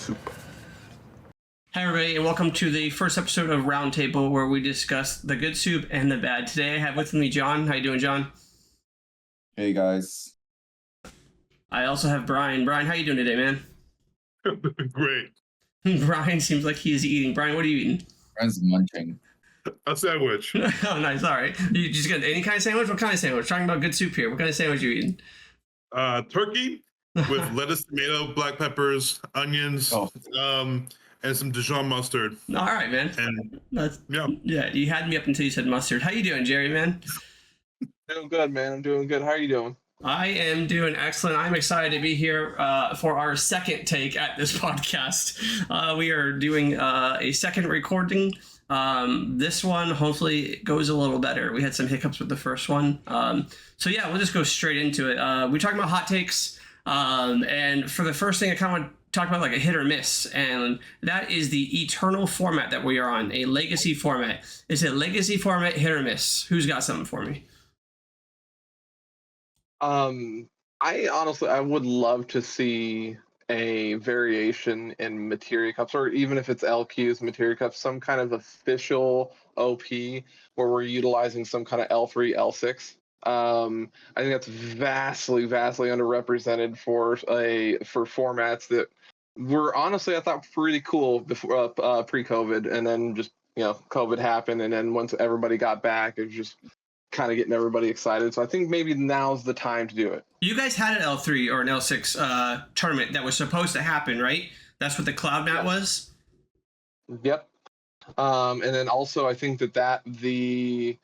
soup. Hi everybody, and welcome to the first episode of Roundtable, where we discuss the good soup and the bad. Today I have with me John. How you doing, John? Hey guys. I also have Brian. Brian, how you doing today, man? Great. Brian seems like he is eating. Brian, what are you eating? Brian's munching. A sandwich. Oh, nice. All right. You just got any kind of sandwich? What kind of sandwich? We're talking about good soup here. What kind of sandwich are you eating? Turkey with lettuce, tomato, black peppers, onions, and some Dijon mustard. All right, man. And yeah, you had me up until you said mustard. How you doing, Jerry, man? Doing good, man. I'm doing good. How are you doing? I am doing excellent. I'm excited to be here for our second take at this podcast. We are doing a second recording. This one hopefully goes a little better. We had some hiccups with the first one. So yeah, we'll just go straight into it. We're talking about hot takes. And for the first thing, I kind of want to talk about like a hit or miss. And that is the eternal format that we are on, a legacy format. Is it legacy format, hit or miss? Who's got something for me? I would love to see a variation in Materia Cups, or even if it's LQs, Materia Cups, some kind of official OP where we're utilizing some kind of L3, L6. I think that's vastly underrepresented for formats that were honestly, I thought, pretty cool before pre-COVID, and then just COVID happened, and then once everybody got back, it was just kind of getting everybody excited. So I think maybe now's the time to do it. You guys had an L3 or an L6 tournament that was supposed to happen, right? That's what the cloud mat was? Yep. And then also I think that the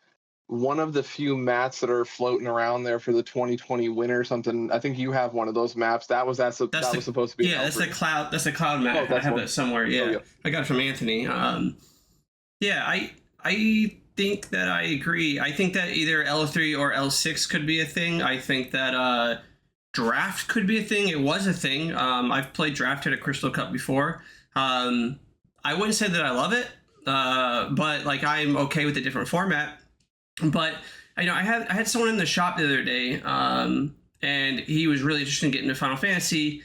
one of the few mats that are floating around there for the 2020 winter or something, I think you have one of those maps. That was supposed to be. Yeah, that's the cloud map. I have it somewhere. Yeah. Oh, yeah. I got it from Anthony. Yeah, I think that I agree. I think that either L3 or L6 could be a thing. I think that draft could be a thing. It was a thing. I've played draft at a Crystal Cup before. I wouldn't say that I love it, but like I'm okay with a different format. But I had someone in the shop the other day, and he was really interested in getting into Final Fantasy.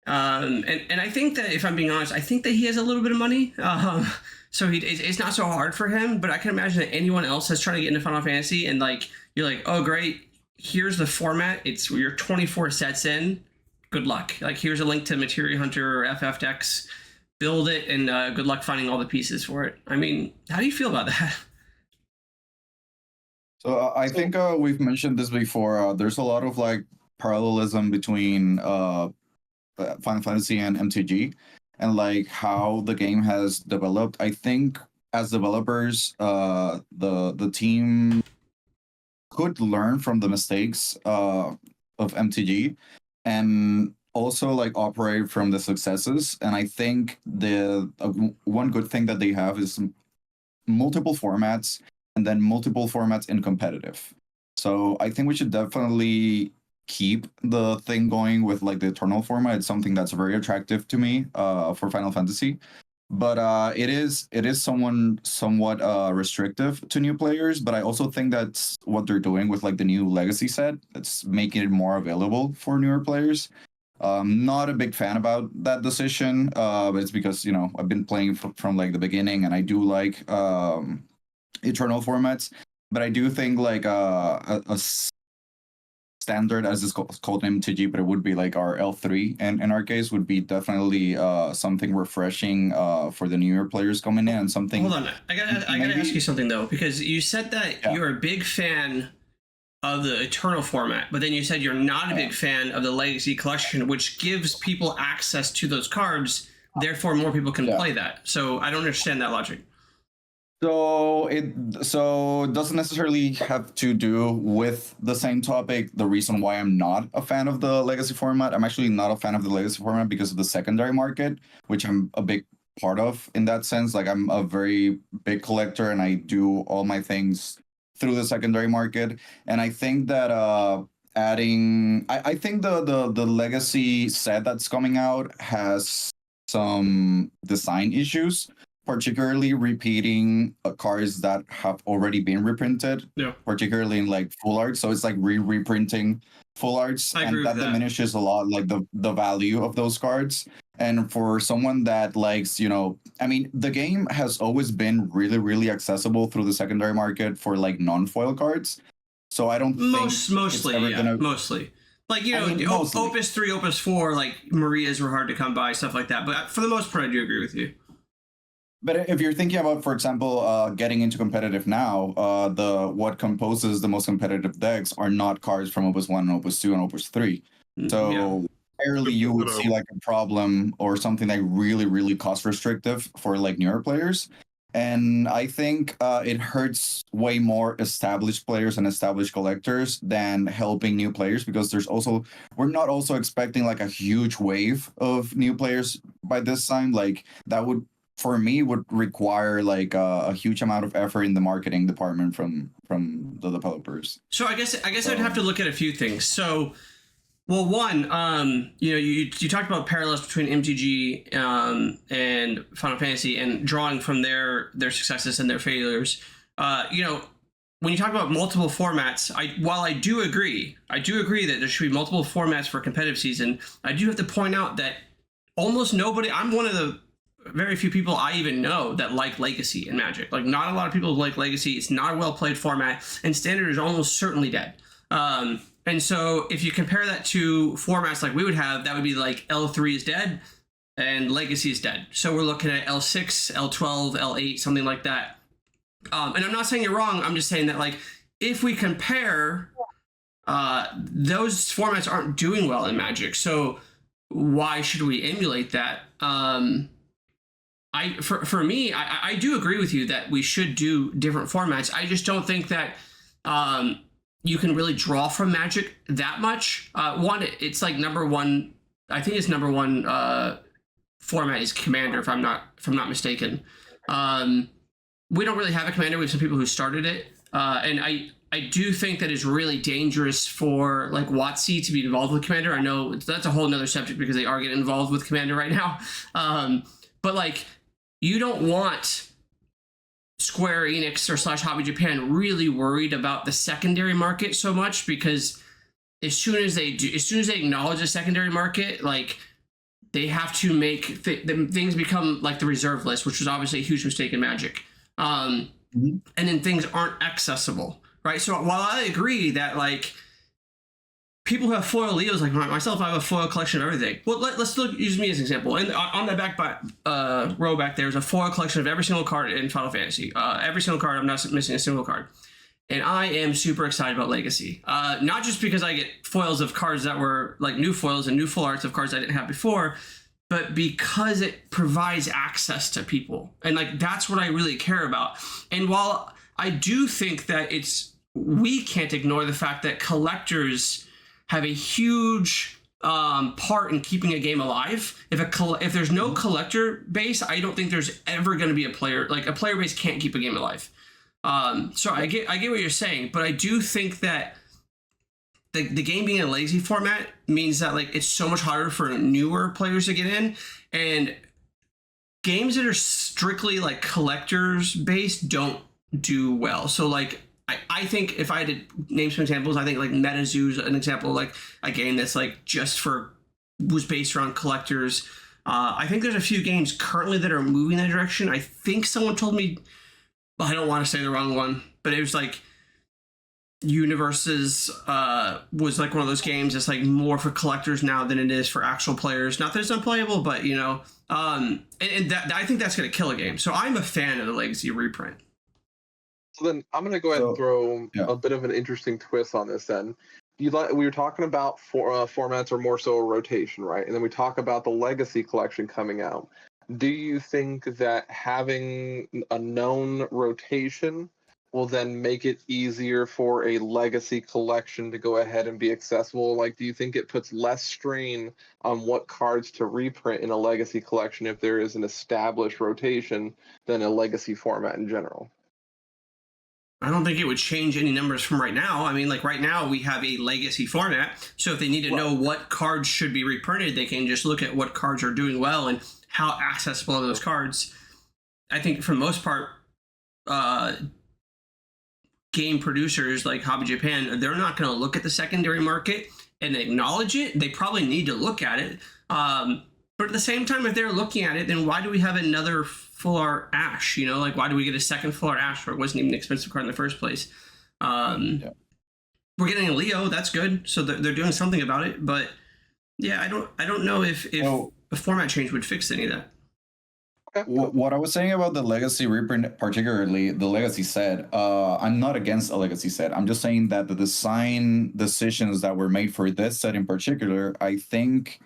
And I think that, if I'm being honest, I think that he has a little bit of money. So it's not so hard for him, but I can imagine that anyone else that's trying to get into Final Fantasy, and like you're like, oh great, here's the format. It's your 24 sets in. Good luck. Like here's a link to Materia Hunter or FFTCG. Build it, and good luck finding all the pieces for it. I mean, how do you feel about that? So I think we've mentioned this before. There's a lot of like parallelism between Final Fantasy and MTG, and like how the game has developed. I think as developers, the team could learn from the mistakes of MTG, and also like operate from the successes. And I think the one good thing that they have is multiple formats, and then multiple formats in competitive. So I think we should definitely keep the thing going with like the eternal format. It's something that's very attractive to me for Final Fantasy, but it is somewhat restrictive to new players. But I also think that's what they're doing with like the new legacy set. It's making it more available for newer players. Not a big fan about that decision, but it's because I've been playing from like the beginning, and I do like eternal formats. But I do think like a standard, as it's called in MTG, but it would be like our L3, and in our case would be definitely something refreshing for the newer players coming in, and something. Hold on, I gotta ask you something though, because you said that you're a big fan of the eternal format, but then you said you're not a big fan of the legacy collection, which gives people access to those cards, therefore more people can play that. So I don't understand that logic. So it doesn't necessarily have to do with the same topic. The reason why I'm not a fan of the legacy format, I'm actually not a fan of the legacy format because of the secondary market, which I'm a big part of in that sense. Like I'm a very big collector, and I do all my things through the secondary market. And I think that I think the legacy set that's coming out has some design issues, particularly repeating cards that have already been reprinted, particularly in like full art. So it's like reprinting full arts, and that diminishes a lot like the value of those cards. And for someone that likes, I mean, the game has always been really, really accessible through the secondary market for like non-foil cards. So I don't think mostly, it's ever yeah, mostly. Like, mostly. Opus 3, Opus 4, like Marias were hard to come by, stuff like that. But for the most part, I do agree with you. But if you're thinking about, for example, getting into competitive now, what composes the most competitive decks are not cards from Opus 1, Opus 2, and Opus 3. So rarely you would see like a problem or something like really, really cost restrictive for like newer players. And I think it hurts way more established players and established collectors than helping new players, because we're not also expecting like a huge wave of new players by this time. Like that would, for me, would require like a huge amount of effort in the marketing department from the developers. So I guess I'd have to look at a few things. So, well, one, you talked about parallels between MTG and Final Fantasy and drawing from their successes and their failures. When you talk about multiple formats, while I do agree that there should be multiple formats for competitive season, I do have to point out that almost nobody, I'm one of the very few people I even know that like Legacy in Magic. Like, not a lot of people like Legacy. It's not a well-played format, and Standard is almost certainly dead. And so if you compare that to formats like we would have, that would be like L3 is dead and Legacy is dead. So we're looking at L6, L12, L8, something like that. And I'm not saying you're wrong. I'm just saying that, like, if we compare, those formats aren't doing well in Magic. So why should we emulate that? For me, I do agree with you that we should do different formats. I just don't think that you can really draw from Magic that much. One, it's like number one. I think it's number one format is Commander, if I'm not mistaken. We don't really have a Commander. We have some people who started it, and I do think that it's really dangerous for like WotC to be involved with Commander. I know that's a whole nother subject because they are getting involved with Commander right now. But like, you don't want Square Enix or / Hobby Japan really worried about the secondary market so much, because as soon as they acknowledge the secondary market, like, they have to make things become like the reserve list, which was obviously a huge mistake in Magic. And then things aren't accessible, right? So while I agree that, like, people who have foil Leos, like myself, I have a foil collection of everything. Well, let's use me as an example. And on the back row back there is a foil collection of every single card in Final Fantasy. Every single card, I'm not missing a single card. And I am super excited about Legacy. Not just because I get foils of cards that were like new foils and new full arts of cards I didn't have before, but because it provides access to people. And like, that's what I really care about. And while I do think that we can't ignore the fact that collectors have a huge part in keeping a game alive. If there's no collector base, I don't think there's ever going to be a player base can't keep a game alive. So I get what you're saying, but I do think that the game being a Legacy format means that, like, it's so much harder for newer players to get in, and games that are strictly like collectors based don't do well. So like, I think if I had to name some examples, I think like MetaZoo's an example, like a game that's like was based around collectors. I think there's a few games currently that are moving that direction. I think someone told me, well, I don't want to say the wrong one, but it was like Universes was like one of those games that's like more for collectors now than it is for actual players. Not that it's unplayable, but and that, I think that's going to kill a game. So I'm a fan of the Legacy reprint. So then I'm going to go ahead and throw a bit of an interesting twist on this then. We were talking about formats are more so a rotation, right? And then we talk about the Legacy collection coming out. Do you think that having a known rotation will then make it easier for a Legacy collection to go ahead and be accessible? Like, do you think it puts less strain on what cards to reprint in a Legacy collection if there is an established rotation than a Legacy format in general? I don't think it would change any numbers from right now. I mean, like, right now we have a Legacy format, so if they need to know what cards should be reprinted, they can just look at what cards are doing well and how accessible are those cards. I think for the most part, game producers like Hobby Japan, they're not going to look at the secondary market and acknowledge it. They probably need to look at it. But at the same time, if they're looking at it, then why do we have another full art Ash? You know, like why do we get a second full art Ash where it wasn't even an expensive card in the first place? We're getting a Leo, that's good. So they're doing something about it. But yeah, I don't know if a format change would fix any of that. What I was saying about the Legacy reprint, particularly the Legacy set, I'm not against a Legacy set. I'm just saying that the design decisions that were made for this set in particular, I think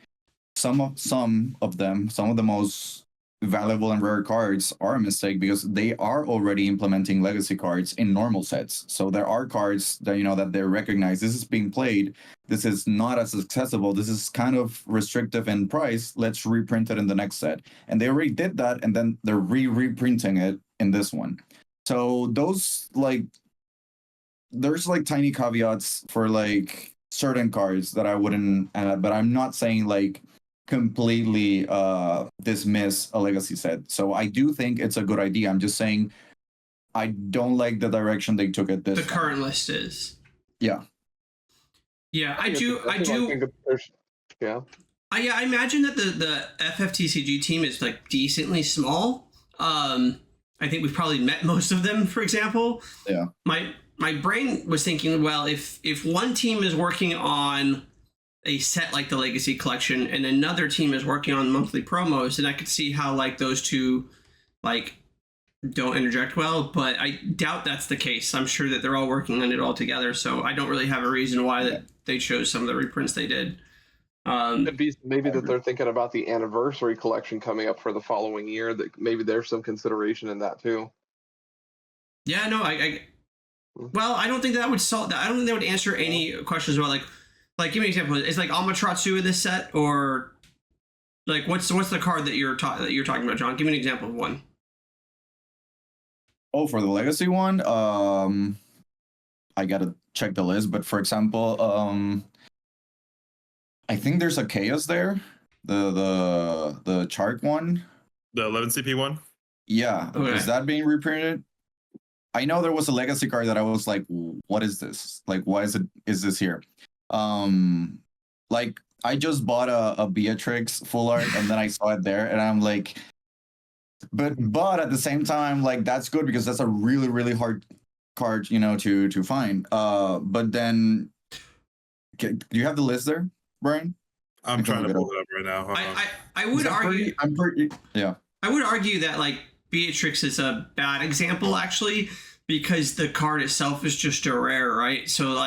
some of the most valuable and rare cards are a mistake because they are already implementing Legacy cards in normal sets. So there are cards that that they recognize this is being played. This is not as accessible. This is kind of restrictive in price. Let's reprint it in the next set. And they already did that, and then they're reprinting it in this one. So those there's tiny caveats for certain cards that I wouldn't add, but I'm not saying completely dismiss a Legacy set. So I do think it's a good idea. I'm just saying I don't like the direction they took it this time. Current list is. Yeah. Yeah, I do. Yeah. I imagine that the FFTCG team is decently small. I think we've probably met most of them, for example. Yeah. My brain was thinking, well, if one team is working on a set like the Legacy Collection and another team is working on monthly promos, and I could see how those two don't interject well, but I doubt that's the case. I'm sure that they're all working on it all together, so I don't really have a reason why that they chose some of the reprints they did. Maybe that they're thinking about the anniversary collection coming up for the following year, that maybe there's some consideration in that too. Yeah, no, well, I don't think that would solve that. I don't think that would answer any questions about give me an example. Is Amaterasu in this set, or what's the card that you're talking about, John? Give me an example of one. Oh, for the Legacy one, I gotta check the list. But for example, I think there's a Chaos there, the Chark one, the 11 CP one. Yeah, okay. Is that being reprinted? I know there was a Legacy card that I was like, what is this? Why is this here? I just bought a Beatrix full art and then I saw it there and I'm like, but at the same time, that's good because that's a really, really hard card, to find. But then, do you have the list there, Brian? I'm trying to pull it up right now. I would argue. Yeah. I would argue that Beatrix is a bad example actually, because the card itself is just a rare, right? So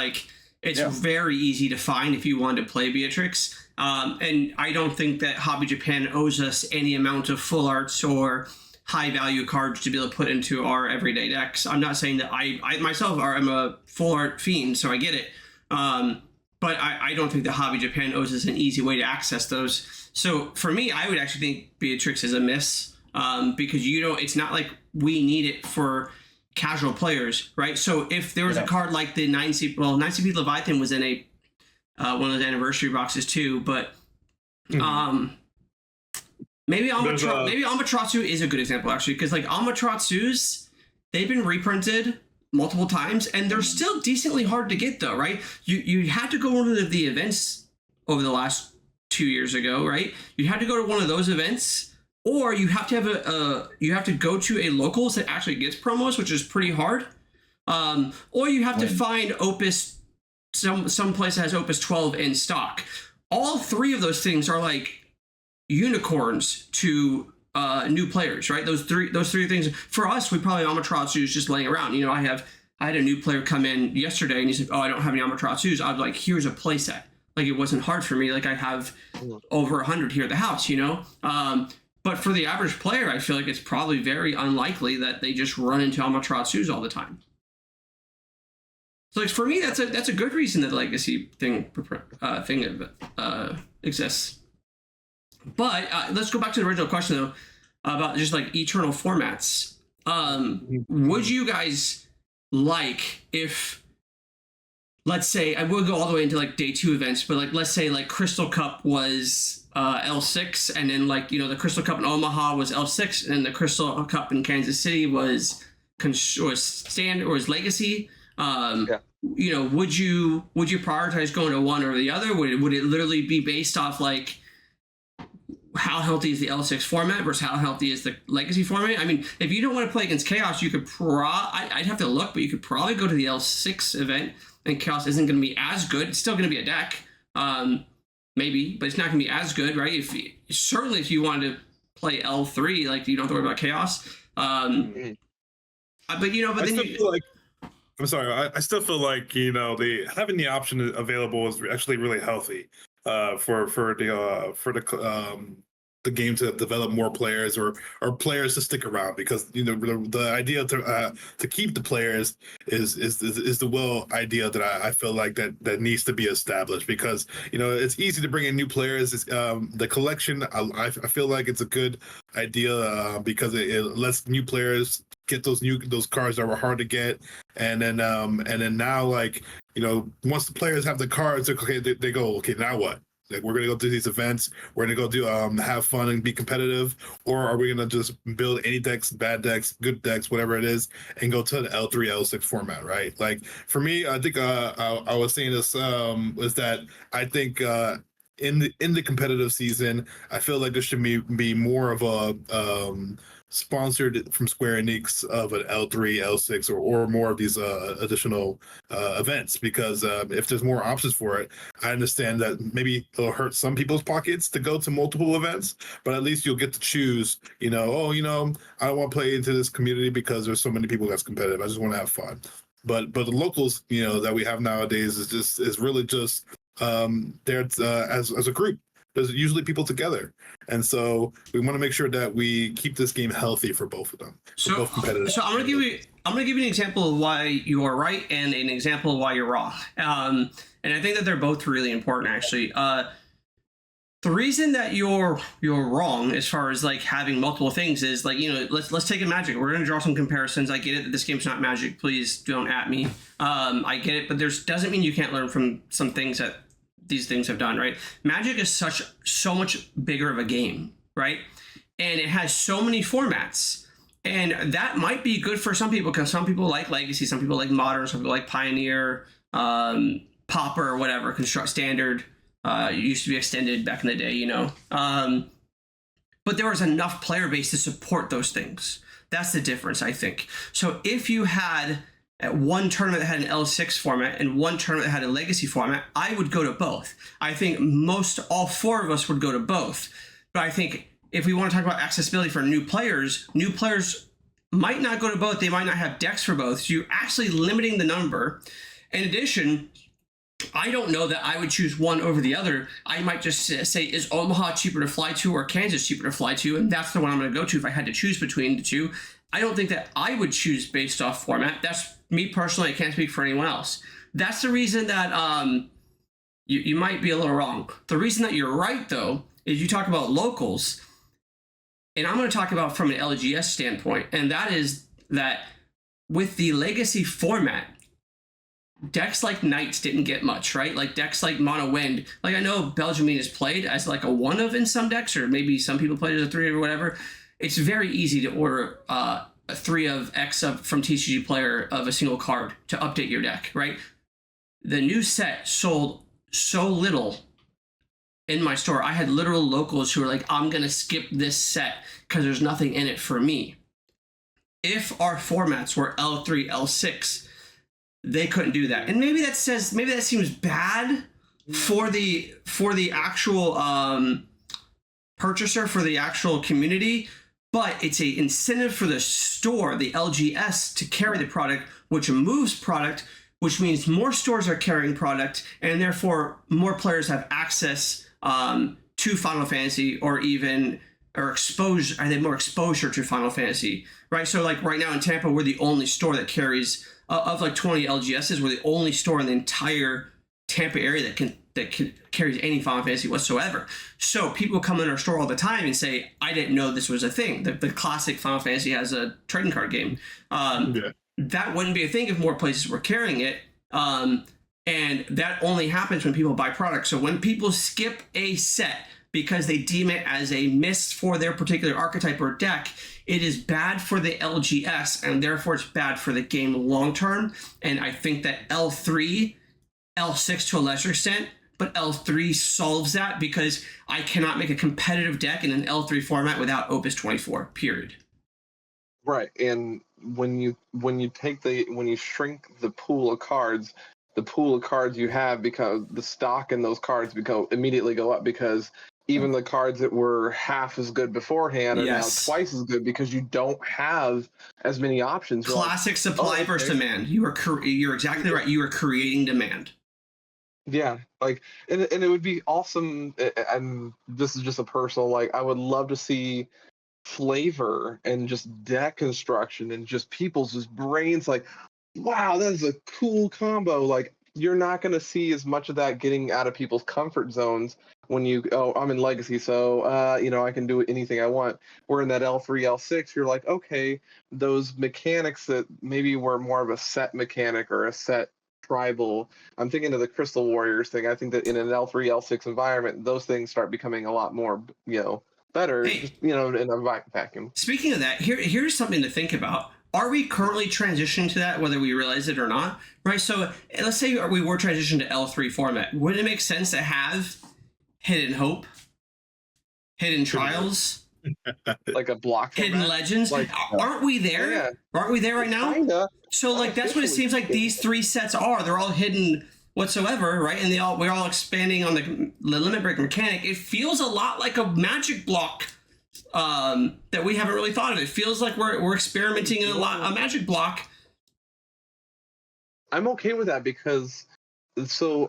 it's very easy to find if you want to play Beatrix. And I don't think that Hobby Japan owes us any amount of full arts or high value cards to be able to put into our everyday decks. I'm not saying that I myself I'm a full art fiend, so I get it. But I don't think that Hobby Japan owes us an easy way to access those. So for me, I would actually think Beatrix is a miss, because it's not like we need it for casual players, right? So if there was a card like the 9CP Leviathan was in a one of those anniversary boxes too, but maybe Amaterasu is a good example actually, because Amaterasu's, they've been reprinted multiple times and they're still decently hard to get though, right? You had to go to one of the events over the last 2 years ago, right? You had to go to one of those events, or you have to have you have to go to a locals that actually gets promos, which is pretty hard. Or you have to find Opus, some place that has Opus 12 in stock. All three of those things are unicorns to new players, right? Those three things for us, we probably Amaterasu is just laying around. I had a new player come in yesterday and he said, "Oh, I don't have any Amaterasus." I was like, "Here's a playset." It wasn't hard for me. I have over 100 here at the house, But for the average player, I feel like it's probably very unlikely that they just run into Amaterasus all the time. So for me, that's a good reason that the Legacy thing exists. But let's go back to the original question though, about just eternal formats. Would you guys if, let's say, I will go all the way into day 2 events, but let's say Crystal Cup was L6, and then the Crystal Cup in Omaha was L6, and the Crystal Cup in Kansas City was standard or was Legacy. Would you prioritize going to one or the other? Would it literally be based off how healthy is the L6 format versus how healthy is the legacy format. I mean, if you don't want to play against Chaos, you could I'd have to look, but you could probably go to the L6 event, and Chaos isn't going to be as good. It's still going to be a deck, maybe, but it's not going to be as good, right? Certainly if you wanted to play L3, like, you don't have to worry about Chaos. But I'm sorry. I still feel like, you know, having the option available is actually really healthy for the game to develop more players or players to stick around, because, you know, the idea to keep the players is the idea that I feel like that needs to be established, because, you know, it's easy to bring in new players. It's, the collection, I feel like it's a good idea because it lets new players get those cards that were hard to get, and then now, like, you know, once the players have the cards, okay, they go, okay, now what? Like, we're gonna go do these events, we're gonna go do have fun and be competitive, or are we gonna just build any decks, bad decks, good decks, whatever it is, and go to the L3, L6 format, right? Like, for me, I think I was saying this was that I think in the competitive season, I feel like there should be more of a sponsored from Square Enix of an L3, L6, or more of these additional events, because if there's more options for it, I understand that maybe it'll hurt some people's pockets to go to multiple events, but at least you'll get to choose, you know, oh, you know, I don't want to play into this community because there's so many people that's competitive. I just want to have fun. But the locals, you know, that we have nowadays is really just there as a group. There's usually people together, and so we want to make sure that we keep this game healthy for both of them. So I'm gonna give you an example of why you are right and an example of why you're wrong. And I think that they're both really important, actually. The reason that you're wrong as far as, like, having multiple things is, like, you know, let's take a Magic. We're gonna draw some comparisons. I get it that this game's not Magic. Please don't at me. I get it, but doesn't mean you can't learn from some things that these things have done, right? Magic is so much bigger of a game, right? And it has so many formats, and that might be good for some people, because some people like Legacy, some people like Modern, some people like Pioneer, Pauper, or whatever, Construct Standard. It used to be Extended back in the day, you know. But there was enough player base to support those things. That's the difference, I think. So if you had at one tournament that had an L6 format and one tournament that had a Legacy format, I would go to both. I think all four of us would go to both. But I think if we want to talk about accessibility for new players might not go to both. They might not have decks for both. So you're actually limiting the number. In addition, I don't know that I would choose one over the other. I might just say, is Omaha cheaper to fly to or Kansas cheaper to fly to? And that's the one I'm going to go to if I had to choose between the two. I don't think that I would choose based off format. That's me personally. I can't speak for anyone else. That's the reason that you might be a little wrong. The reason that you're right, though, is you talk about locals. And I'm going to talk about from an LGS standpoint. And that is that with the Legacy format, decks like Knights didn't get much, right? Like decks like Mono Wind. Like, I know Belgiumine is played as like a 1 of in some decks, or maybe some people played as a 3 or whatever. It's very easy to order a 3 of X up from TCG Player of a single card to update your deck, right? The new set sold so little in my store. I had literal locals who were like, I'm going to skip this set because there's nothing in it for me. If our formats were L3, L6, they couldn't do that. And maybe that seems bad for the actual purchaser, for the actual community, but it's an incentive for the store, the LGS, to carry the product, which moves product, which means more stores are carrying product, and therefore more players have access to Final Fantasy, or exposure. I think more exposure to Final Fantasy, right? So like right now in Tampa, we're the only store that carries of like 20 LGSs. We're the only store in the entire Tampa area that carries any Final Fantasy whatsoever. So people come in our store all the time and say, I didn't know this was a thing. The classic Final Fantasy has a trading card game. That wouldn't be a thing if more places were carrying it. And that only happens when people buy products. So when people skip a set because they deem it as a miss for their particular archetype or deck, it is bad for the LGS, and therefore it's bad for the game long term. And I think that L3, L6 to a lesser extent, but L3 solves that because I cannot make a competitive deck in an L3 format without Opus 24, period. Right, and when you shrink the pool of cards, you have, because the stock in those cards immediately go up, because even the cards that were half as good beforehand are now twice as good because you don't have as many options. Classic supply versus demand. You're exactly right. You are creating demand. Yeah, like, and it would be awesome. And this is just a personal, like, I would love to see flavor and just deck construction and just people's just brains like, wow, that is a cool combo. Like, you're not going to see as much of that getting out of people's comfort zones when I'm in Legacy, so I can do anything I want. We're in that L3, L6, you're like, okay, those mechanics that maybe were more of a set mechanic or a set tribal. I'm thinking of the Crystal Warriors thing. I think that in an L3, L6 environment, those things start becoming a lot more, better, hey, in a vacuum. Speaking of that, here's something to think about. Are we currently transitioning to that, whether we realize it or not? Right. So let's say we were transitioning to L3 format. Would it make sense to have Hidden Hope, Hidden Trials, like a block Hidden format? Legends? Like, aren't we there? Yeah. Aren't we there right now? Kinda. So like that's what it seems like these three sets are. They're all hidden whatsoever, right? And we're all expanding on the limit break mechanic. It feels a lot like a Magic block that we haven't really thought of. It feels like we're experimenting in a Magic block. I'm okay with that because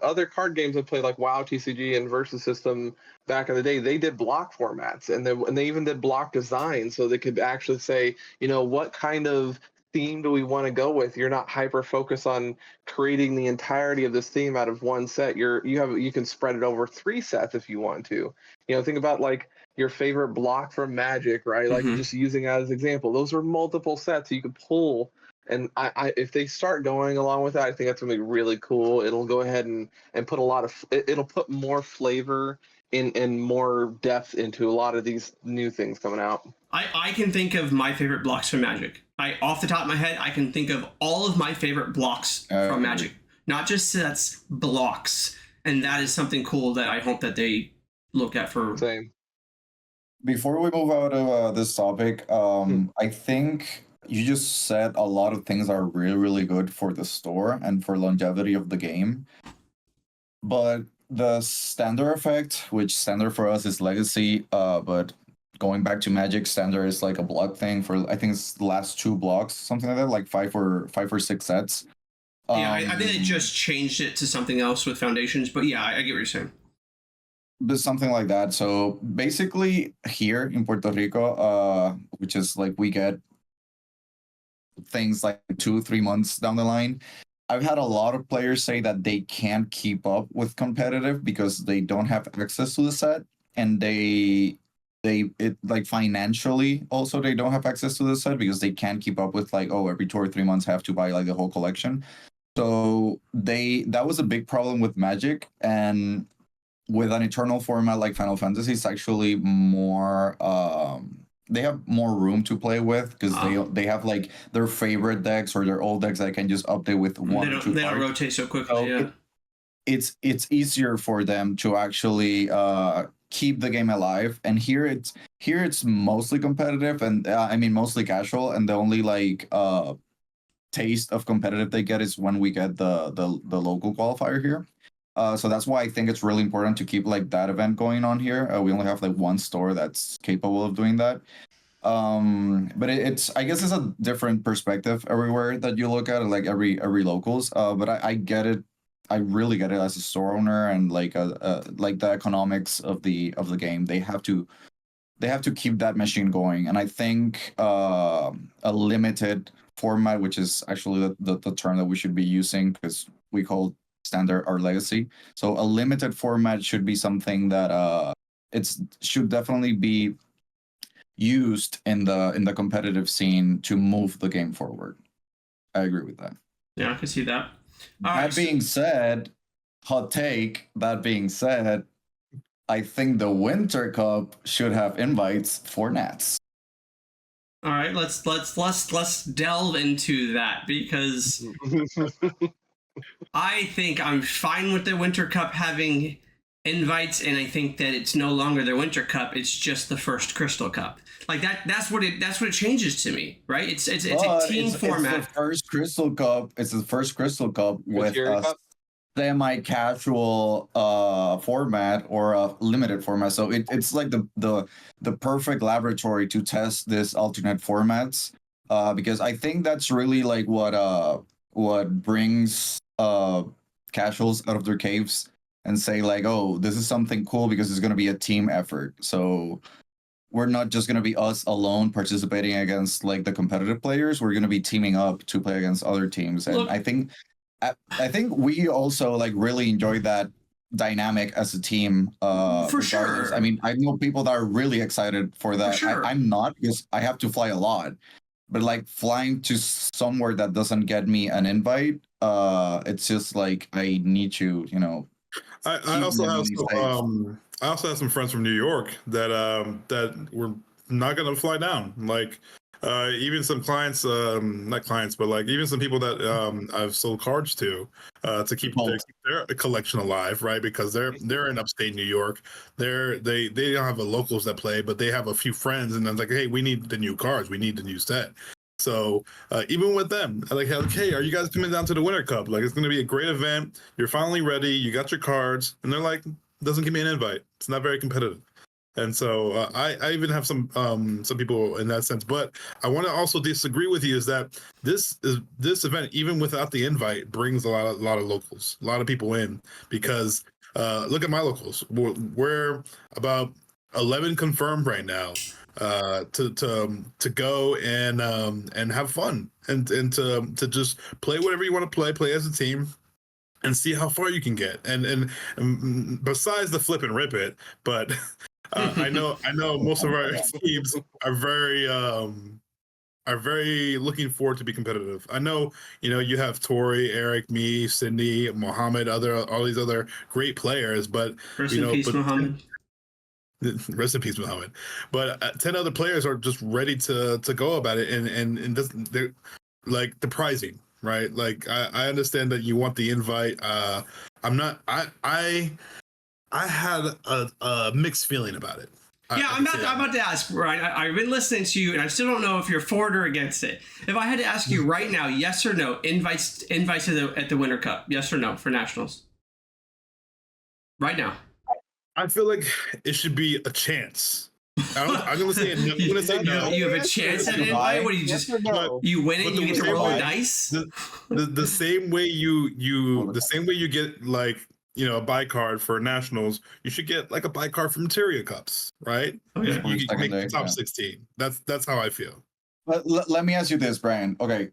other card games I played, like WoW TCG and Versus System back in the day, they did block formats, and they even did block design, so they could actually say, what kind of theme do we want to go with? You're not hyper focused on creating the entirety of this theme out of one set. You can spread it over 3 sets if you want to. Think about like your favorite block from Magic, right? Like just using that as an example. Those are multiple sets you could pull. And if they start going along with that, I think that's gonna be really cool. It'll go ahead and put it'll put more flavor and more depth into a lot of these new things coming out. I can think of my favorite blocks from Magic. Off the top of my head, I can think of all of my favorite blocks from Magic. Not just sets, blocks. And that is something cool that I hope that they look at for... Same. Before we move out of this topic, I think you just said a lot of things are really, really good for the store and for longevity of the game. But the standard effect, which standard for us is Legacy, but going back to Magic, standard is like a block thing for, I think it's the last 2 blocks, something like that, like 5 or 6 sets. Yeah, I think they just changed it to something else with Foundations, but yeah, I get what you're saying. But something like that. So basically here in Puerto Rico, which is like we get things like 2-3 months down the line, I've had a lot of players say that they can't keep up with competitive because they don't have access to the set, and it like financially also they don't have access to the set because they can't keep up with like, every 2 or 3 months I have to buy like the whole collection. So that was a big problem with Magic, and with an Eternal format like Final Fantasy, it's actually more they have more room to play with because they have like their favorite decks or their old decks that can just update with 1 or 2 They don't rotate so quickly. So yeah, it's easier for them to actually keep the game alive. And here it's mostly competitive, and mostly casual, and the only like taste of competitive they get is when we get the local qualifier here. So that's why I think it's really important to keep like that event going on here. We only have like 1 store that's capable of doing that. But I guess it's a different perspective everywhere that you look at it, like every locals. But I get it. I really get it as a store owner, and like the economics of the game. They have to keep that machine going. And I think a limited format, which is actually the term that we should be using because we call standard or Legacy. So a limited format should be something that should definitely be used in the competitive scene to move the game forward. I agree with that. Yeah, I can see that. That being said, hot take, that being said, I think the Winter Cup should have invites for Nats. All right, let's delve into that because I think I'm fine with the Winter Cup having invites, and I think that it's no longer the Winter Cup. It's just the first Crystal Cup. Like that's what it changes to me, right? It's a team format. It's the first Crystal Cup. It's the first Crystal Cup with Material a Cup? semi-casual format or a limited format. So it's like the perfect laboratory to test this alternate formats. Because I think that's really like what brings casuals out of their caves and say like, oh, this is something cool because it's going to be a team effort. So we're not just going to be us alone participating against like the competitive players. We're going to be teaming up to play against other teams. And Look, I think we also like really enjoy that dynamic as a team. For sure. I mean, I know people that are really excited for that. For sure. I'm not, because I have to fly a lot. But like flying to somewhere that doesn't get me an invite, it's just like I need to, I also have some friends from New York that were not gonna fly down. Like even some clients, not clients, but like even some people that I've sold cards to keep their collection alive, right? Because they're in upstate New York. They don't have the locals that play, but they have a few friends, and I'm like, hey, we need the new cards, we need the new set. So even with them, I like, hey, are you guys coming down to the Winter Cup? Like, it's going to be a great event. You're finally ready. You got your cards, and they're like, doesn't give me an invite. It's not very competitive. And so I even have some people in that sense. But I want to also disagree with you is that this event, even without the invite, brings a lot of locals, a lot of people in, because look at my locals. We're about 11 confirmed right now to go and have fun and to just play whatever you want to play as a team, and see how far you can get. And besides the flip and rip it, but I know most of our teams are very looking forward to be competitive. I know, you have Torrey, Eric, me, Cindy, Mohammed, all these other great players, but Rest in peace, Mohammed. Rest in peace, Mohammed. But 10 other players are just ready to go about it, and they're like the prizing, right? Like I understand that you want the invite. I'm not. I had a mixed feeling about it. I'm about to ask, Brian. I've been listening to you, and I still don't know if you're for it or against it. If I had to ask you right now, yes or no, invites at the Winter Cup, yes or no for nationals? Right now. I feel like it should be a chance. I'm going to say no. I'm going to say no. You have a chance at an invite? What do you just you win it? You get to roll the dice. The same way you get like a buy card for nationals, you should get like a buy card for Materia Cups, right? Okay. You can make the top 16. That's how I feel. But let me ask you this, Brian. Okay,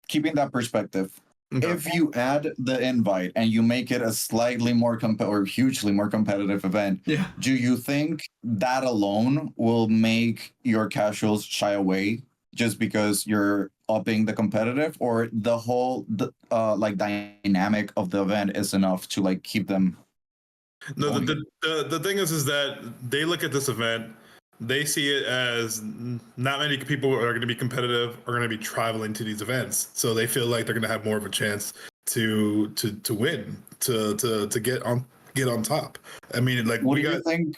keeping that perspective. Okay. If you add the invite and you make it a slightly more or hugely more competitive event, do you think that alone will make your casuals shy away just because you're upping the competitive, or the whole like dynamic of the event is enough to like keep them? No, the thing is that they look at this event. They see it as not many people are going to be competitive, are going to be traveling to these events, so they feel like they're going to have more of a chance to win, to get on top. I mean, like, what do you think?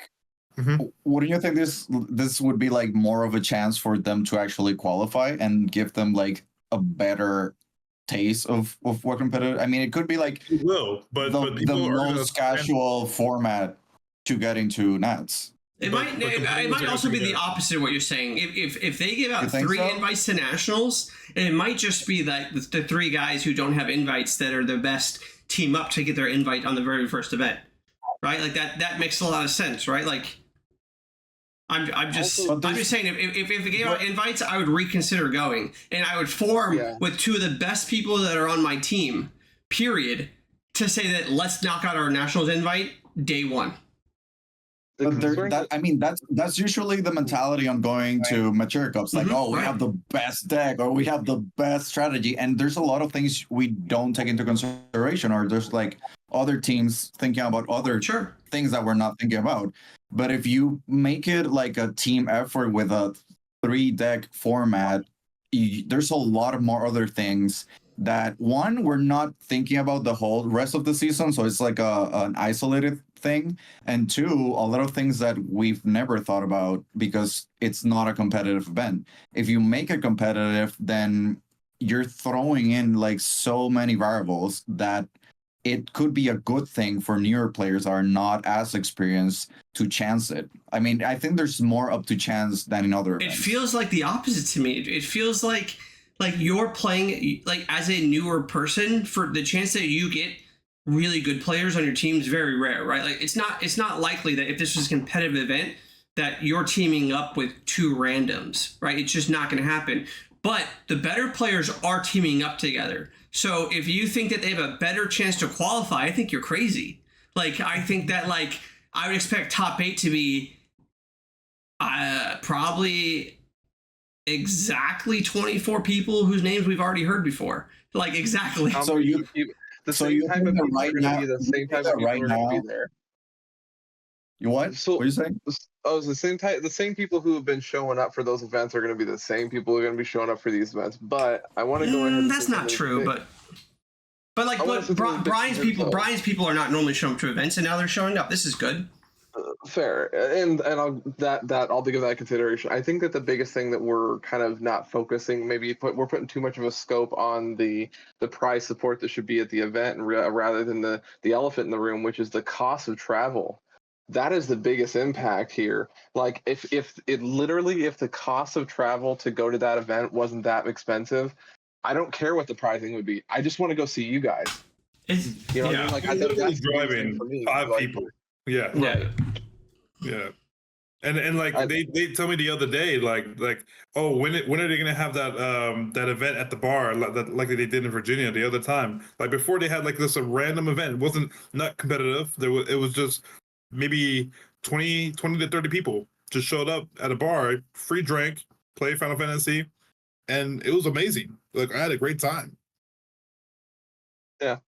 Mm-hmm. Wouldn't you think this would be like more of a chance for them to actually qualify and give them like a better taste of what competitive? I mean, it could be like it will, but the most casual format to get into Nats. It might also be the opposite of what you're saying. If they give out 3 invites to nationals, it might just be like the 3 guys who don't have invites that are the best team up to get their invite on the very first event, right? Like that makes a lot of sense, right? Like I'm just saying if they gave out invites, I would reconsider going, and I would form with 2 of the best people that are on my team, period, to say that let's knock out our nationals invite day 1. But that's usually the mentality on going to Mature Cups. Like, we have the best deck, or we have the best strategy, and there's a lot of things we don't take into consideration, or there's like other teams thinking about other things that we're not thinking about. But if you make it like a team effort with a 3-deck format, there's a lot of more other things that one, we're not thinking about the whole rest of the season, so it's like an isolated thing, and two, a lot of things that we've never thought about because it's not a competitive event. If you make it competitive, then you're throwing in like so many variables that it could be a good thing for newer players that are not as experienced to chance it. I mean, I think there's more up to chance than in other events. It feels like the opposite to me. It feels like you're playing like as a newer person, for the chance that you get really good players on your team is very rare, right? Like it's not likely that if this was a competitive event that you're teaming up with two randoms, right? It's just not going to happen. But the better players are teaming up together. So if you think that they have a better chance to qualify, I think you're crazy. Like, I think that, like, I would expect top 8 to be probably exactly 24 people whose names we've already heard before. Like, exactly. So you the same type of people are going to be the same type of people are going to be there. You what? So, what are you saying? Oh, the same people who have been showing up for those events are going to be the same people who are going to be showing up for these events. But I want to go ahead. And that's not true, but like, Brian's people are not normally showing up to events, and now they're showing up. This is good. Fair, and I'll give that consideration. I think that the biggest thing that we're kind of not focusing, we're putting too much of a scope on the prize support that should be at the event, rather than the elephant in the room, which is the cost of travel. That is the biggest impact here. Like if the cost of travel to go to that event wasn't that expensive, I don't care what the pricing would be. I just want to go see you guys. You know, yeah. Like that's driving for me. 5 people. Yeah. Yeah. Yeah. And like they told me the other day, like oh, when are they gonna have that event at the bar like they did in Virginia the other time? Like before they had like this a random event. It wasn't not competitive. It was just maybe 20 to 30 people just showed up at a bar, free drink, play Final Fantasy, and it was amazing. Like I had a great time. Yeah.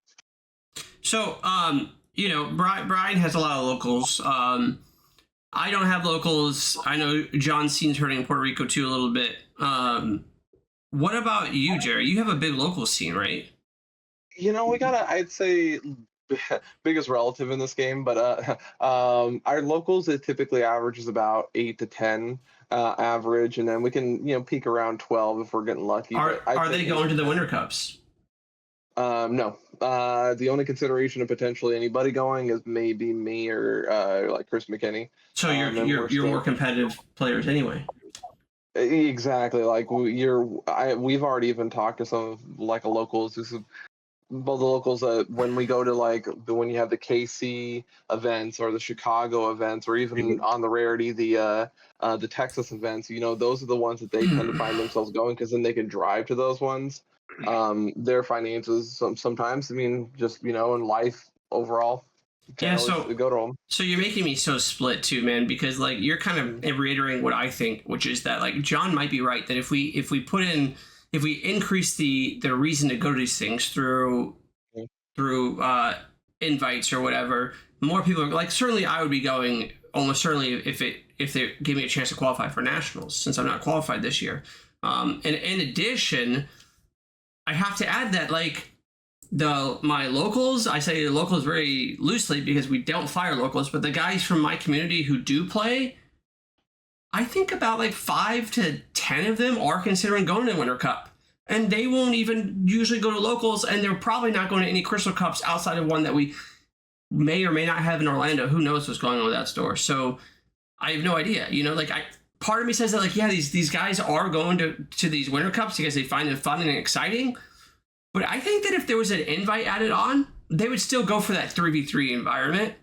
So, you know, Brian has a lot of locals. I don't have locals. I know John's scene's hurting in Puerto Rico too a little bit. What about you, Jerry? You have a big local scene, right? You know, I'd say biggest relative in this game, but our locals, it typically averages about 8 to 10 average, and then we can peak around 12 if we're getting lucky. Are they going to the Winter Cups? No. The only consideration of potentially anybody going is maybe me or like Chris McKinney. So you're more competitive players anyway. Exactly. Like we've already even talked to some of like locals who. Well, the locals, when we go to when you have the KC events or the Chicago events, or even on the rarity the Texas events, those are the ones that they tend to find themselves going, because then they can drive to those ones. Their finances sometimes, I mean, just in life overall. Yeah, so go to them. So you're making me so split too, man, because like you're kind of reiterating what I think, which is that like John might be right that if we increase the reason to go to these things through invites or whatever, more people are like, certainly I would be going almost certainly if they give me a chance to qualify for nationals, since I'm not qualified this year. And in addition, I have to add that like my locals, I say locals very loosely because we don't fire locals, but the guys from my community who do play, I think about like 5 to 10 of them are considering going to the Winter Cup, and they won't even usually go to locals, and they're probably not going to any Crystal Cups outside of one that we may or may not have in Orlando. Who knows what's going on with that store? So I have no idea. Part of me says that like, yeah, these guys are going to these Winter Cups because they find it fun and exciting. But I think that if there was an invite added on, they would still go for that 3v3 environment.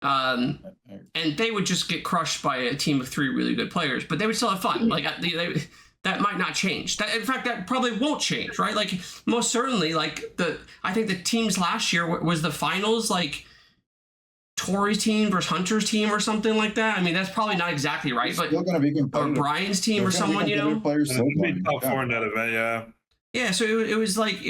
And they would just get crushed by a team of 3 really good players, but they would still have fun. Like that might not change. In fact, that probably won't change, right? Like most certainly, like I think the teams last year was the finals, like Torrey's team versus Hunter's team or something like that. I mean, that's probably not exactly right, but or Brian's team or someone, Players top 4 in that event, yeah. Yeah, so it was like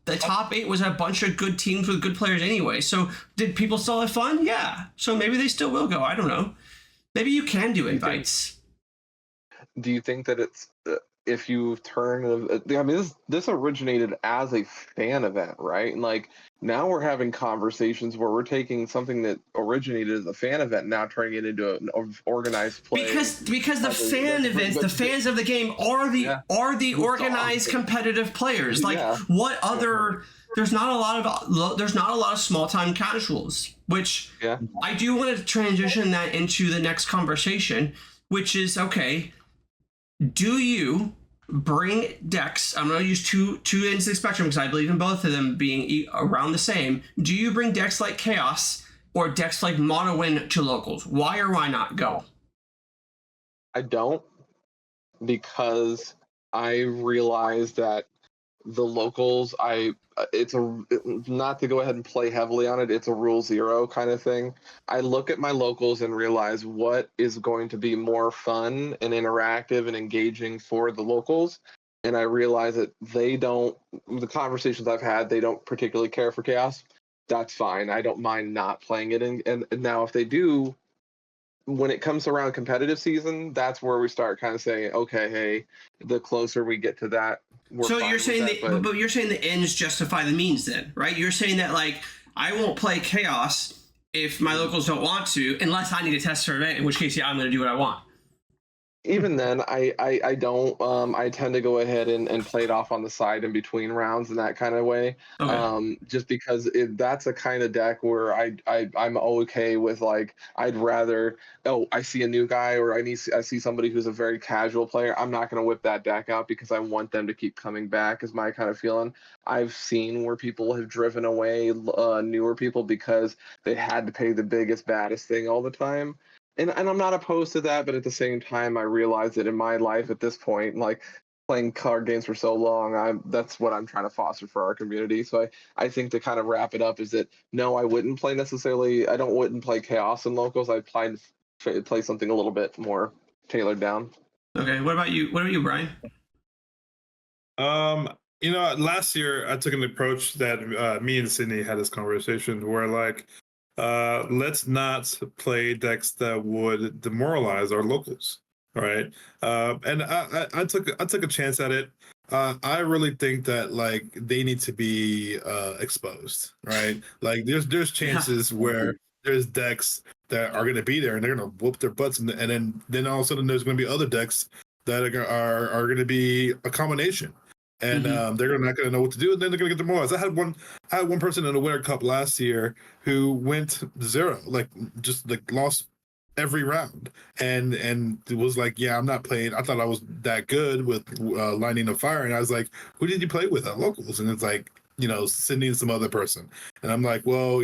the top 8 was a bunch of good teams with good players anyway. So did people still have fun? Yeah. So maybe they still will go. I don't know. Maybe you can do invites. Do you think that if you turn, I mean, this originated as a fan event, right? And like now we're having conversations where we're taking something that originated as a fan event, now turning it into an organized play. Because the fan events, the fans of the game are the organized competitive players. Like what other? There's not a lot of small time casuals, which I do want to transition that into the next conversation, which is okay. Do you bring decks? I'm going to use two ends of the spectrum because I believe in both of them being around the same. Do you bring decks like Chaos or decks like Mono Win to locals? Why or why not? Go. I don't, because I realize that the locals, not to go ahead and play heavily on it, it's a rule zero kind of thing. I look at my locals and realize what is going to be more fun and interactive and engaging for the locals. And I realize that the conversations I've had, they don't particularly care for Chaos. That's fine. I don't mind not playing it. And now if they do, when it comes around competitive season, that's where we start kind of saying, okay, hey, the closer we get to that, so you're saying but you're saying the ends justify the means then, right? You're saying that like I won't play Chaos if my locals don't want to, unless I need a test survey, in which case I'm going to do what I want. Even then, I don't. I tend to go ahead and play it off on the side in between rounds in that kind of way. Okay. Just because that's a kind of deck where I'm okay with, like, I'd rather, I see a new guy or I see somebody who's a very casual player. I'm not going to whip that deck out because I want them to keep coming back, is my kind of feeling. I've seen where people have driven away newer people because they had to pay the biggest, baddest thing all the time. And I'm not opposed to that, but at the same time, I realize that in my life at this point, like playing card games for so long, that's what I'm trying to foster for our community. So I think to kind of wrap it up is that, no, I wouldn't play Chaos in locals. I'd play something a little bit more tailored down. Okay, what about you? What about you, Brian? Last year I took an approach that me and Sydney had this conversation where like, let's not play decks that would demoralize our locals, right? And I took a chance at it. I really think that like they need to be exposed, right? Like there's chances where there's decks that are going to be there and they're going to whoop their butts, and then all of a sudden there's going to be other decks that are going to be a combination. And they're not going to know what to do, and then they're going to get demoralized. I had one person in the Winter Cup last year who went 0, like just like lost every round, and it was like, yeah, I'm not playing. I thought I was that good with Lightning of Fire, and I was like, who did you play with at locals? And it's like, Sydney and some other person. And I'm like, well,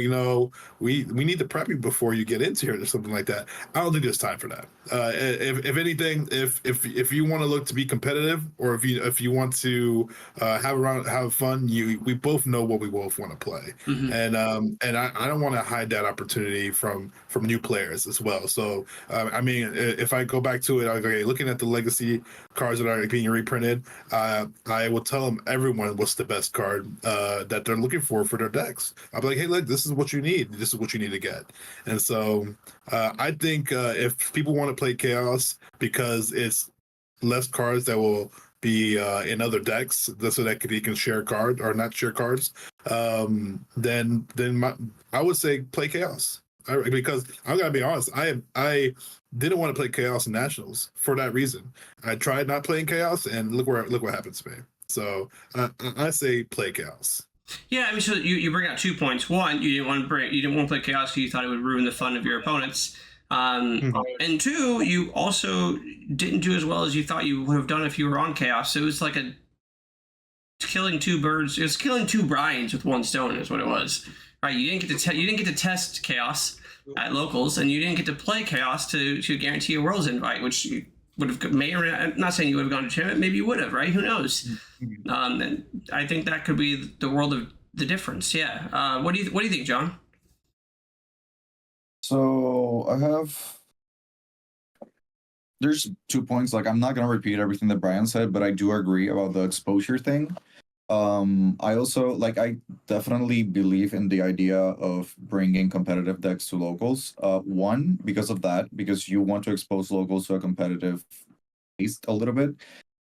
we need to prep you before you get into here or something like that. I don't think there's time for that. If anything, if you want to look to be competitive, or if you want to have fun, we both know what we both want to play. And I don't want to hide that opportunity from new players as well. So I mean, if I go back to it, okay, looking at the legacy cards that are being reprinted, I will tell everyone what's the best card that they're looking for their decks. I'll be like, hey, look, this is what you need. This is what you need to get. And so I think if people want to play Chaos because it's less cards that will be in other decks, so that they can share cards or not share cards, then I would say play Chaos. Because I'm gonna be honest, I didn't want to play Chaos in Nationals for that reason. I tried not playing Chaos, and look what happens to me. So I say play Chaos. Yeah, I mean, so you bring out 2 points. One, you didn't want to play Chaos because you thought it would ruin the fun of your opponents. And 2, you also didn't do as well as you thought you would have done if you were on Chaos. So it was like killing 2 birds. It was killing 2 Brians with 1 stone, is what it was. Right? You didn't get to test Chaos at locals, and you didn't get to play Chaos to guarantee a Worlds invite, which you would have I'm not saying you would have gone to tournament, maybe you would have, right? Who knows? And I think that could be the world of the difference. Yeah. What do you think, John? So there's 2 points. Like, I'm not gonna repeat everything that Brian said, but I do agree about the exposure thing. I also I definitely believe in the idea of bringing competitive decks to locals. One, because of that, because you want to expose locals to a competitive taste a little bit.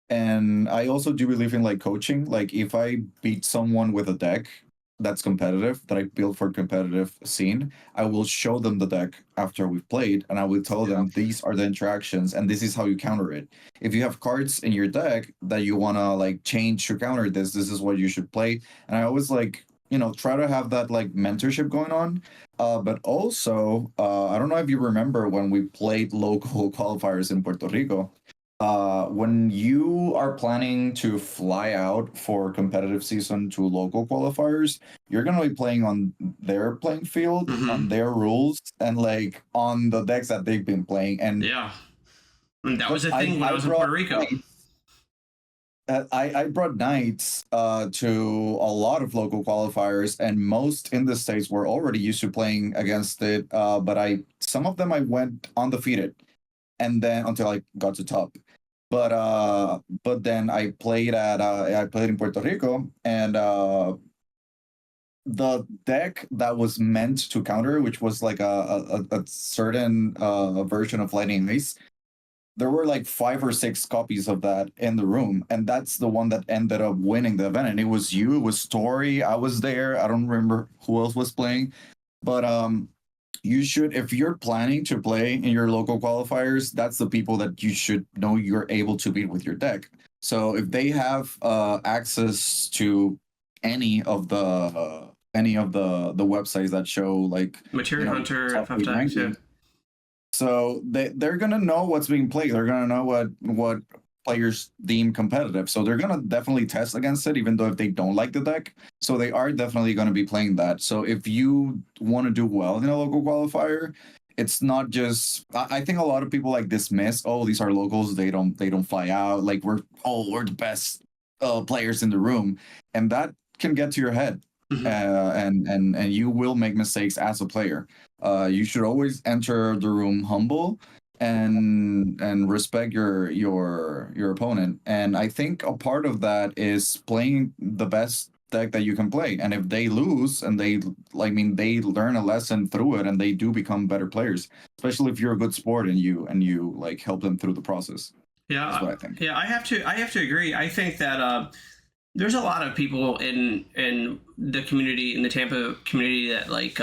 And I also do believe in like coaching. Like if I beat someone with a deck that's competitive, that I built for competitive scene, I will show them the deck after we've played, and I will tell them these are the interactions and this is how you counter it. If you have cards in your deck that you want to like change to counter this is what you should play. And I always like, try to have that like mentorship going on. But also, I don't know if you remember when we played local qualifiers in Puerto Rico. When you are planning to fly out for competitive season to local qualifiers, you're going to be playing on their playing field, on their rules, and like on the decks that they've been playing. And that was a thing when I was in Puerto Rico. I brought knights to a lot of local qualifiers, and most in the States were already used to playing against it. But some of them I went undefeated, and then until I got to top. But then I played in Puerto Rico, and the deck that was meant to counter, which was like a certain version of Lightning Ace, there were like 5 or 6 copies of that in the room, and that's the one that ended up winning the event. And it was Torrey. I was there. I don't remember who else was playing, but you should, if you're planning to play in your local qualifiers, that's the people that you should know you're able to beat with your deck. So if they have access to any of the websites that show like Material Hunter, FFTCG, so they're gonna know what's being played. They're gonna know what players deem competitive. So they're gonna definitely test against it, even though if they don't like the deck. So they are definitely gonna be playing that. So if you want to do well in a local qualifier, it's not just. I think a lot of people like dismiss. Oh, these are locals. They don't fly out. Like we're the best players in the room, and that can get to your head. And you will make mistakes as a player. You should always enter the room humble and respect your opponent. And I think a part of that is playing the best deck that you can play. And if they lose and they learn a lesson through it and they do become better players, especially if you're a good sport and you like help them through the process. Yeah, that's what I think. Yeah, I have to agree. I think that there's a lot of people in the community, in the Tampa community, that like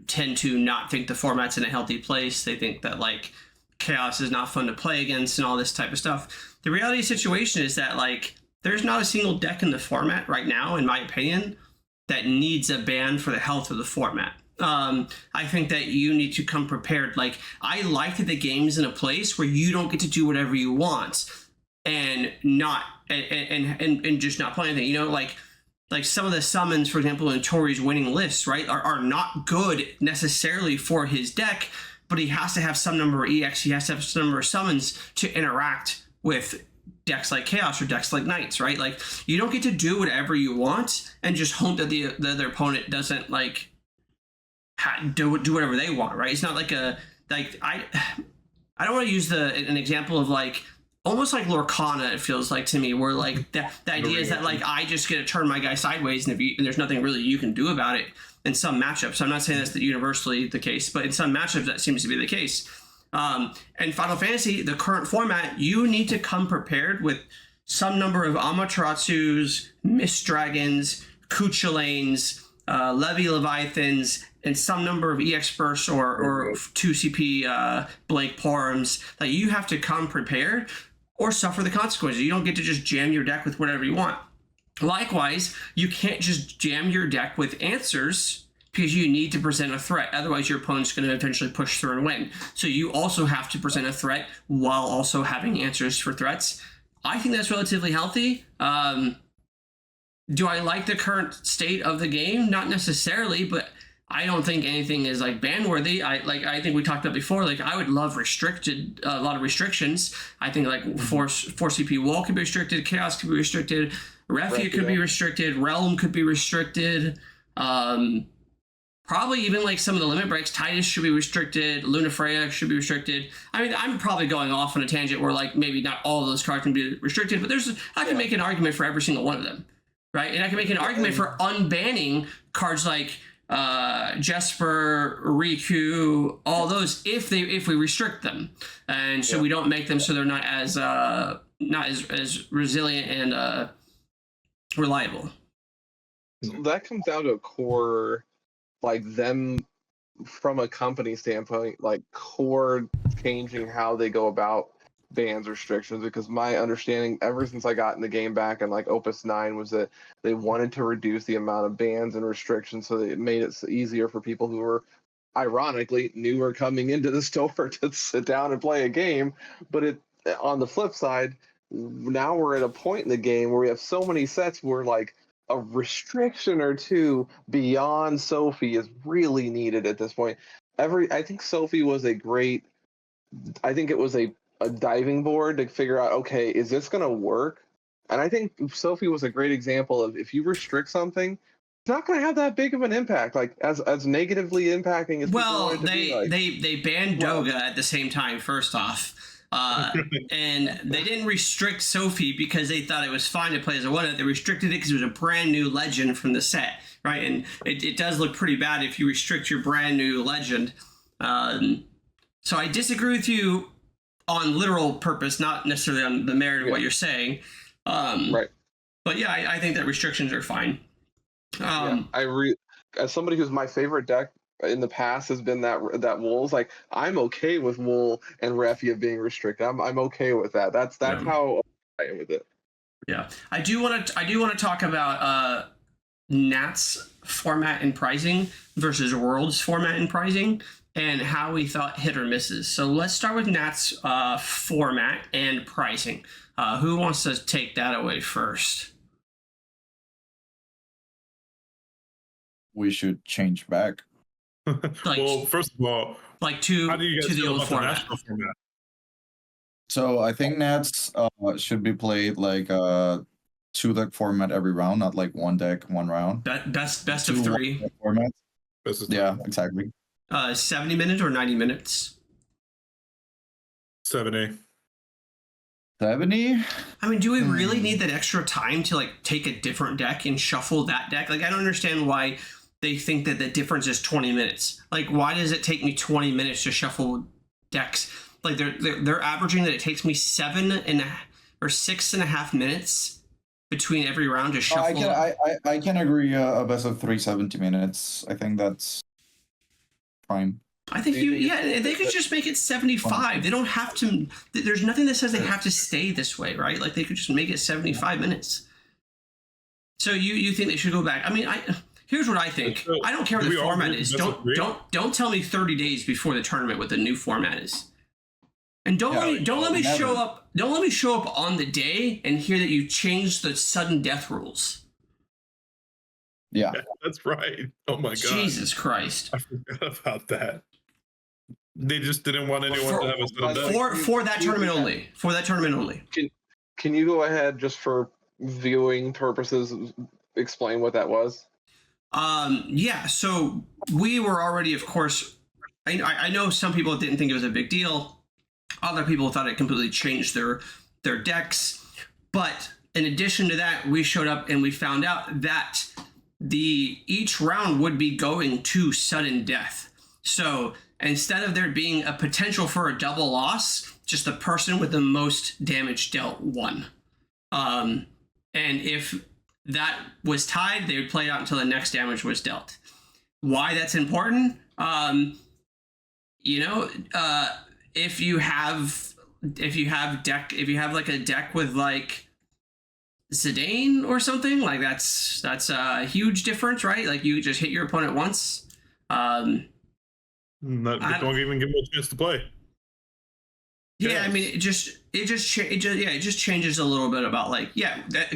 tend to not think the format's in a healthy place. They think that like chaos is not fun to play against and all this type of stuff. The reality of the situation is that like there's not a single deck in the format right now, in my opinion, that needs a ban for the health of the format. I think that you need to come prepared. Like I like that the game's in a place where you don't get to do whatever you want and not and just not play anything. Like some of the summons, for example, in Torrey's winning lists, right, are not good necessarily for his deck, but he has to have some number of EX, he has to have some number of summons to interact with decks like Chaos or decks like Knights, right? Like you don't get to do whatever you want and just hope that the other opponent doesn't like do whatever they want, right? It's not like I don't want to use an example of like almost like Lorcana, it feels like to me, where like the idea is that like I just get to turn my guy sideways and there's nothing really you can do about it in some matchups. I'm not saying that's universally the case, but in some matchups that seems to be the case. And Final Fantasy, the current format, you need to come prepared with some number of Amateratsus, Mist Dragons, Cuchulains, Levy Leviathans, and some number of EX Bursts or 2CP Blake Porums that you have to come prepared or suffer the consequences. You don't get to just jam your deck with whatever you want. Likewise, you can't just jam your deck with answers because you need to present a threat. Otherwise, your opponent's going to eventually push through and win. So you also have to present a threat while also having answers for threats. I think that's relatively healthy. Do I like the current state of the game? Not necessarily, but I don't think anything is like ban worthy. I think we talked about before. Like I would love a lot of restrictions. I think like 4 CP wall could be restricted, chaos could be restricted, Refia could be restricted, realm could be restricted. Probably even like some of the limit breaks, Titus should be restricted, Lunafreya should be restricted. I mean, I'm probably going off on a tangent where like maybe not all of those cards can be restricted, but I can make an argument for every single one of them, right? And I can make an argument for unbanning cards like Jesper, Riku, all those if we restrict them, and so we don't make them so they're not as resilient and reliable. So that comes down to a core, like them from a company standpoint, like core changing how they go about bans restrictions, because my understanding ever since I got in the game back in like Opus 9 was that they wanted to reduce the amount of bans and restrictions so that it made it easier for people who were ironically newer coming into the store to sit down and play a game. But it on the flip side, now we're at a point in the game where we have so many sets where like a restriction or two beyond Sophie is really needed at this point. I think Sophie was a great, I think it was a diving board to figure out, okay, is this going to work? And I think Sophie was a great example of if you restrict something, it's not going to have that big of an impact, like as negatively impacting as well. They banned Doga at the same time. First off, and they didn't restrict Sophie because they thought it was fine to play as a one. They restricted it because it was a brand new legend from the set, right? And it does look pretty bad if you restrict your brand new legend. So I disagree with you on literal purpose, not necessarily on the merit of what you're saying. Right. But yeah, I think that restrictions are fine. As somebody who's my favorite deck in the past has been that Wool's, like I'm okay with Wool and Refia being restricted. I'm okay with that. That's how I am with it. Yeah, I do want to talk about Nat's format and pricing versus World's format and pricing, and how we thought hit or misses. So let's start with Nat's format and pricing. Who wants to take that away first? We should change back. Well, first of all, like to the old format. So I think Nats should be played like a 2-deck format every round, not like 1 deck, 1 round. Best of 3 formats. Yeah, exactly. 70 minutes or 90 minutes? 70. 70? I mean, do we really need that extra time to like take a different deck and shuffle that deck? Like, I don't understand why they think that the difference is 20 minutes. Like, why does it take me 20 minutes to shuffle decks? Like, they're averaging that it takes me 6.5 minutes between every round to shuffle. I can agree. A best of 3, 70 minutes. I think that's fine. I think they could just make it 75. They don't have to. There's nothing that says they have to stay this way, right? Like they could just make it 75 minutes. So you think they should go back? I mean, here's what I think. I don't care what the format is. Don't tell me 30 days before the tournament what the new format is. And don't let me show up. Don't let me show up on the day and hear that you changed the sudden death rules. Yeah, that's right. Oh my god, Jesus Christ! I forgot about that. They just didn't want anyone to have a sudden death for that tournament only. For that tournament only. Can you go ahead, just for viewing purposes, explain what that was? Yeah. So we were already, of course. I know some people didn't think it was a big deal. Other people thought it completely changed their decks. But in addition to that, we showed up and we found out that each round would be going to sudden death. So instead of there being a potential for a double loss, just the person with the most damage dealt won. And if that was tied, they would play it out until the next damage was dealt. Why that's important? If you have like a deck with like Zidane or something, like that's a huge difference, right? Like you just hit your opponent once. Don't even give him a chance to play. Yeah, I mean, it just changes a little bit about like,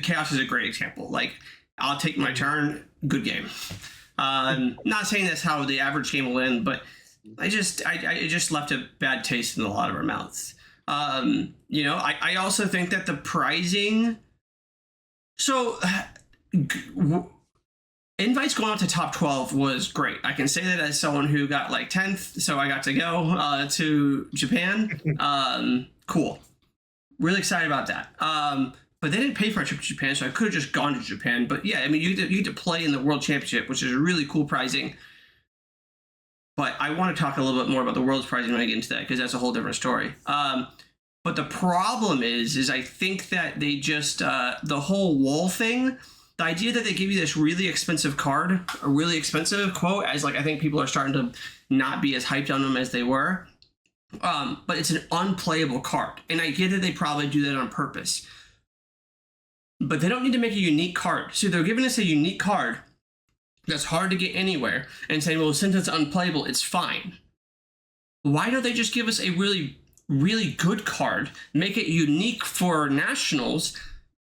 Chaos is a great example. Like, I'll take my turn, good game. Not saying that's how the average game will end, but it just left a bad taste in a lot of our mouths. I also think that the pricing. So, invites going out to top 12 was great. I can say that as someone who got like 10th, so I got to go to Japan. Cool. Really excited about that. But they didn't pay for a trip to Japan, so I could have just gone to Japan. But yeah, I mean, you get to play in the World Championship, which is really cool pricing. But I want to talk a little bit more about the World's pricing when I get into that, because that's a whole different story. But the problem is I think that they just, the whole wall thing, the idea that they give you this really expensive card, a really expensive quote, as like I think people are starting to not be as hyped on them as they were. But it's an unplayable card. And I get that they probably do that on purpose. But they don't need to make a unique card. So they're giving us a unique card that's hard to get anywhere and saying, well, since it's unplayable, it's fine. Why don't they just give us a really, really good card, make it unique for nationals,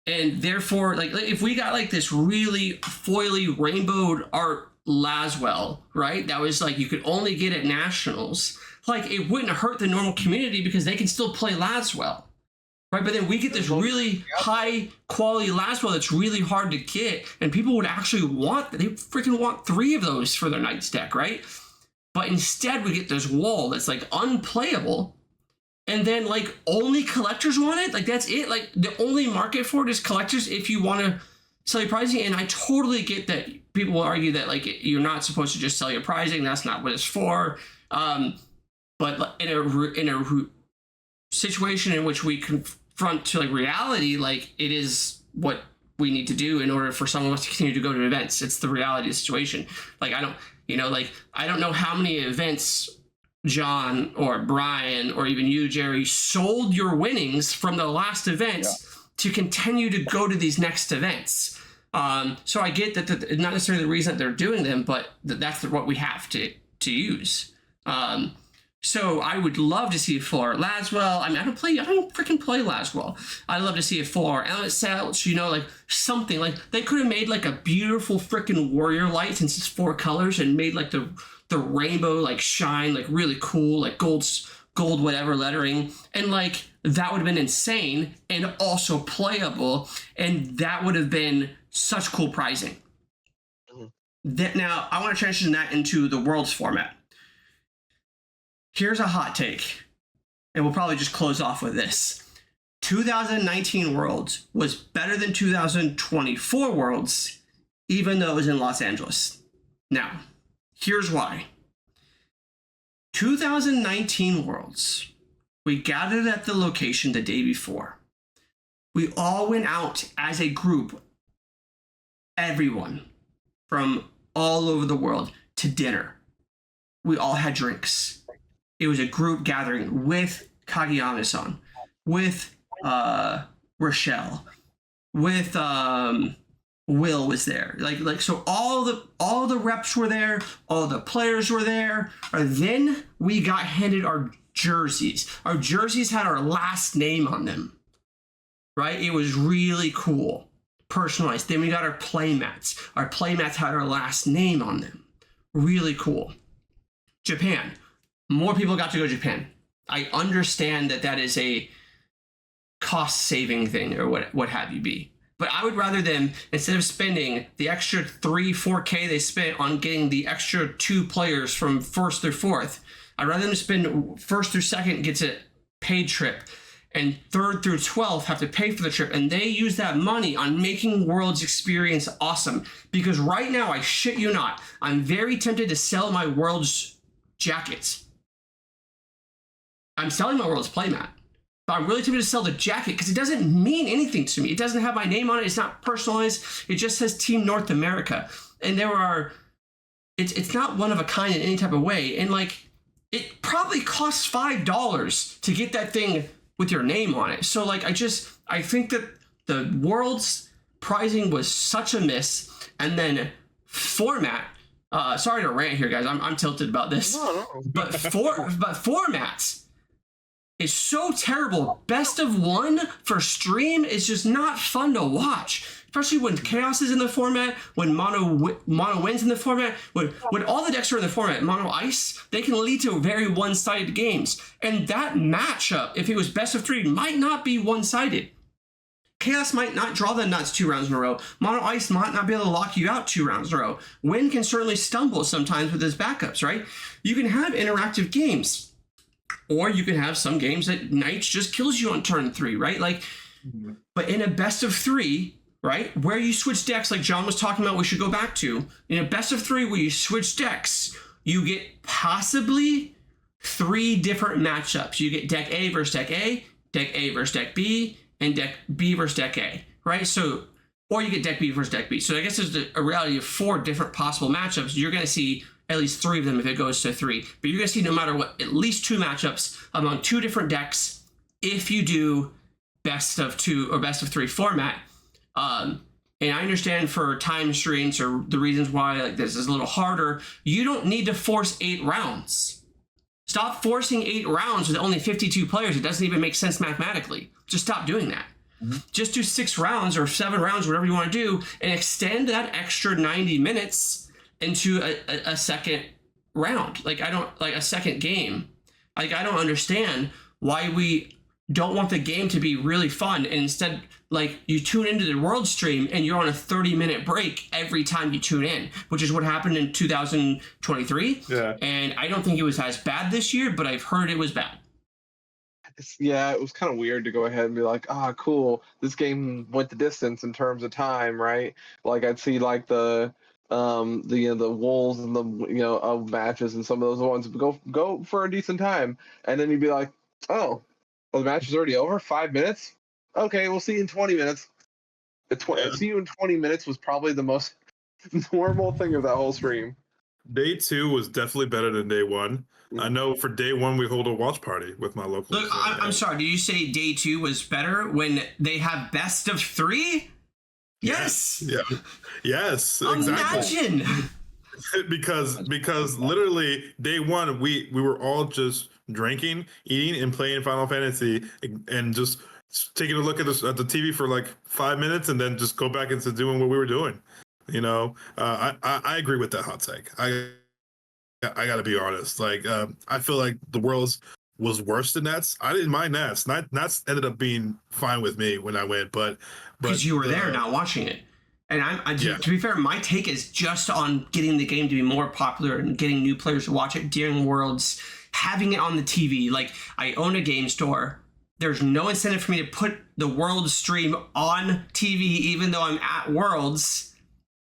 and therefore, like if we got like this really foily rainbowed art Laswell, right? That was like you could only get at nationals. Like it wouldn't hurt the normal community because they can still play Laswell. Right, but then we get this really high quality Laswell that's really hard to get, and people would actually they freaking want 3 of those for their Knights deck, right? But instead we get this wall that's like unplayable, and then like only collectors want it. Like that's it. Like the only market for it is collectors if you want to sell your prizing. And I totally get that people will argue that like you're not supposed to just sell your prizing. That's not what it's for. But in a situation in which we confront to like reality, like it is what we need to do in order for some of us to continue to go to events. It's the reality of the situation. Like I don't know how many events John or Brian or even you, Jerry, sold your winnings from the last events to continue to go to these next events. So I get that not necessarily the reason that they're doing them, but that's what we have to use. So I would love to see a full art Laswell. I mean, I don't freaking play Laswell. I'd love to see a full art Element Sales, like something. Like they could have made like a beautiful freaking warrior light since it's 4 colors and made like the rainbow like shine like really cool, like gold whatever lettering, and like that would have been insane and also playable, and that would have been such cool pricing. Now I want to transition that into the Worlds format. Here's a hot take, and we'll probably just close off with this. 2019 Worlds was better than 2024 Worlds, even though it was in Los Angeles. Now, here's why. 2019 Worlds, we gathered at the location the day before. We all went out as a group, everyone from all over the world, to dinner. We all had drinks. It was a group gathering with Kageyama-san, with Rochelle, with Will was there. Like so all the reps were there, all the players were there. And then we got handed our jerseys. Our jerseys had our last name on them. Right? It was really cool. Personalized. Then we got our playmats. Our playmats had our last name on them. Really cool. Japan. More people got to go to Japan. I understand that is a cost-saving thing or what have you be. But I would rather them, instead of spending the extra 3-4K they spent on getting the extra 2 players from 1st through 4th, I'd rather them spend 1st through 2nd gets a paid trip, and 3rd through 12th have to pay for the trip, and they use that money on making World's experience awesome. Because right now, I shit you not, I'm very tempted to sell my World's jackets. I'm selling my World's playmat, but I'm really tempted to sell the jacket because it doesn't mean anything to me. It doesn't have my name on it. It's not personalized. It just says Team North America. And it's not one of a kind in any type of way. And like, it probably costs $5 to get that thing with your name on it. So like, I think that the World's pricing was such a miss. And then format, sorry to rant here, guys. I'm tilted about this. No. But formats is so terrible. Best of 1 for stream is just not fun to watch, especially when Chaos is in the format, when Mono wins in the format, when all the decks are in the format, Mono Ice, they can lead to very one-sided games. And that matchup, if it was best of 3, might not be one-sided. Chaos might not draw the nuts 2 rounds in a row. Mono Ice might not be able to lock you out 2 rounds in a row. Win can certainly stumble sometimes with his backups, right? You can have interactive games. Or you can have some games that Knights just kills you on turn 3, right? Like, But in a best of 3, right, where you switch decks, like John was talking about, we should go back to, in a best of 3 where you switch decks, you get possibly 3 different matchups. You get deck A versus deck A versus deck B, and deck B versus deck A, right? So, or you get deck B versus deck B. So I guess there's a reality of 4 different possible matchups. You're going to see at least 3 of them if it goes to 3. But you're going to see, no matter what, at least 2 matchups among 2 different decks if you do best of 2 or best of 3 format. And I understand for time constraints or the reasons why like this is a little harder, you don't need to force 8 rounds. Stop forcing 8 rounds with only 52 players. It doesn't even make sense mathematically. Just stop doing that. Just do 6 rounds or 7 rounds, whatever you want to do, and extend that extra 90 minutes into a second round. Like a second game. Like I don't understand why we don't want the game to be really fun, and instead like you tune into the world stream and you're on a 30-minute break every time you tune in, which is what happened in 2023. Yeah. And I don't think it was as bad this year, but I've heard it was bad. Yeah, it was kind of weird to go ahead and be like, cool, this game went the distance in terms of time, right? Like I'd see like the wolves and the of matches and some of those ones go for a decent time, and then you'd be like, oh, well, the match is already over. 5 minutes. Okay, we'll see you in 20 minutes. See you in 20 minutes was probably the most normal thing of that whole stream. Day 2 was definitely better than day 1. I know for day 1 we hold a watch party with my local. Look, I'm sorry. Did you say day 2 was better when they have best of 3? Yes. Yeah. Yes. Exactly. Imagine. because literally day 1 we were all just drinking, eating, and playing Final Fantasy, and just taking a look at the TV for like 5 minutes, and then just go back into doing what we were doing. I agree with that hot take. I gotta be honest. Like, I feel like the Worlds was worse than Nats. I didn't mind Nats. Nats ended up being fine with me when I went, but because you were there, not watching it. And to be fair, my take is just on getting the game to be more popular and getting new players to watch it during Worlds, having it on the TV. Like, I own a game store. There's no incentive for me to put the Worlds stream on TV, even though I'm at Worlds,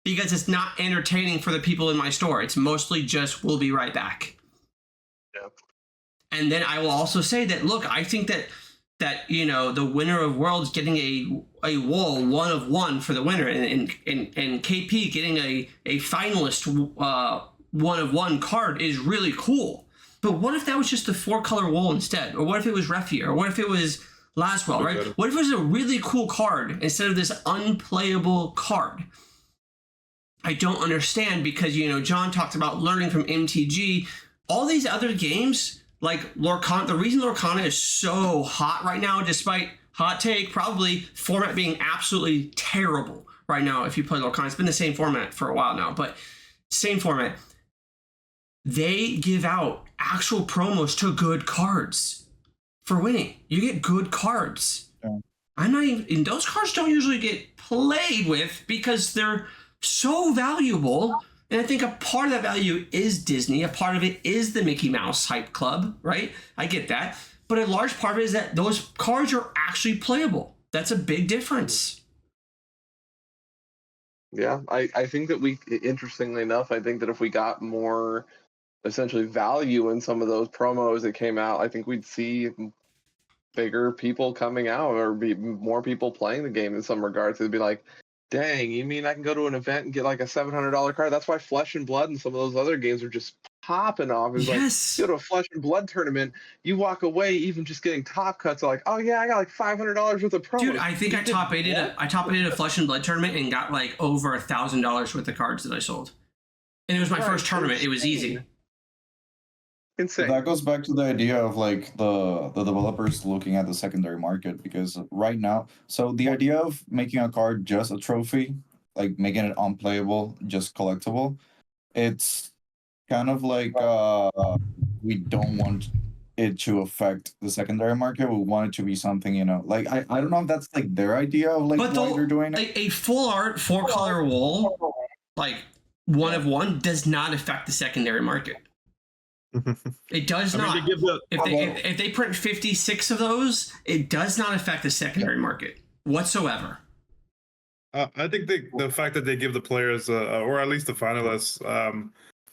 because it's not entertaining for the people in my store. It's mostly just, we'll be right back. Yeah. And then I will also say that, look, I think that the winner of Worlds getting a wall 1 of 1 for the winner, and KP getting a finalist 1 of 1 card is really cool. But what if that was just a 4-color wall instead? Or what if it was Refia? Or what if it was Laswell, right? Okay. What if it was a really cool card instead of this unplayable card? I don't understand, because, John talked about learning from MTG. All these other games, like Lorcana, the reason Lorcana is so hot right now, despite hot take, probably format being absolutely terrible right now if you play Lorcana. It's been the same format for a while now, but same format. They give out actual promos to good cards for winning. You get good cards. Yeah. And those cards don't usually get played with because they're so valuable. And I think a part of that value is Disney. A part of it is the Mickey Mouse hype club, right? I get that. But a large part of it is that those cards are actually playable. That's a big difference. Yeah, I think that interestingly enough, I think that if we got more essentially value in some of those promos that came out, I think we'd see bigger people coming out, or be more people playing the game in some regards. It'd be like, dang, you mean I can go to an event and get like a $700 card? That's why Flesh and Blood and some of those other games are just popping off. It's yes. Like, you go to a Flesh and Blood tournament, you walk away even just getting top cuts, like, oh yeah, I got like $500 worth of promos. Dude, I think I top eighted a Flesh and Blood tournament and got like over $1,000 worth of cards that I sold. And it was my first tournament. It was easy. Insane. That goes back to the idea of like the developers looking at the secondary market, because right now, so the idea of making a card just a trophy, like making it unplayable, just collectible, it's kind of like we don't want it to affect the secondary market. We want it to be something, like I don't know if that's like their idea of like why they're doing it. A full art 4-color wall, like 1 of 1, does not affect the secondary market. It does not. If they print 56 of those, it does not affect the secondary market whatsoever. I think the fact that they give the players, or at least the finalists,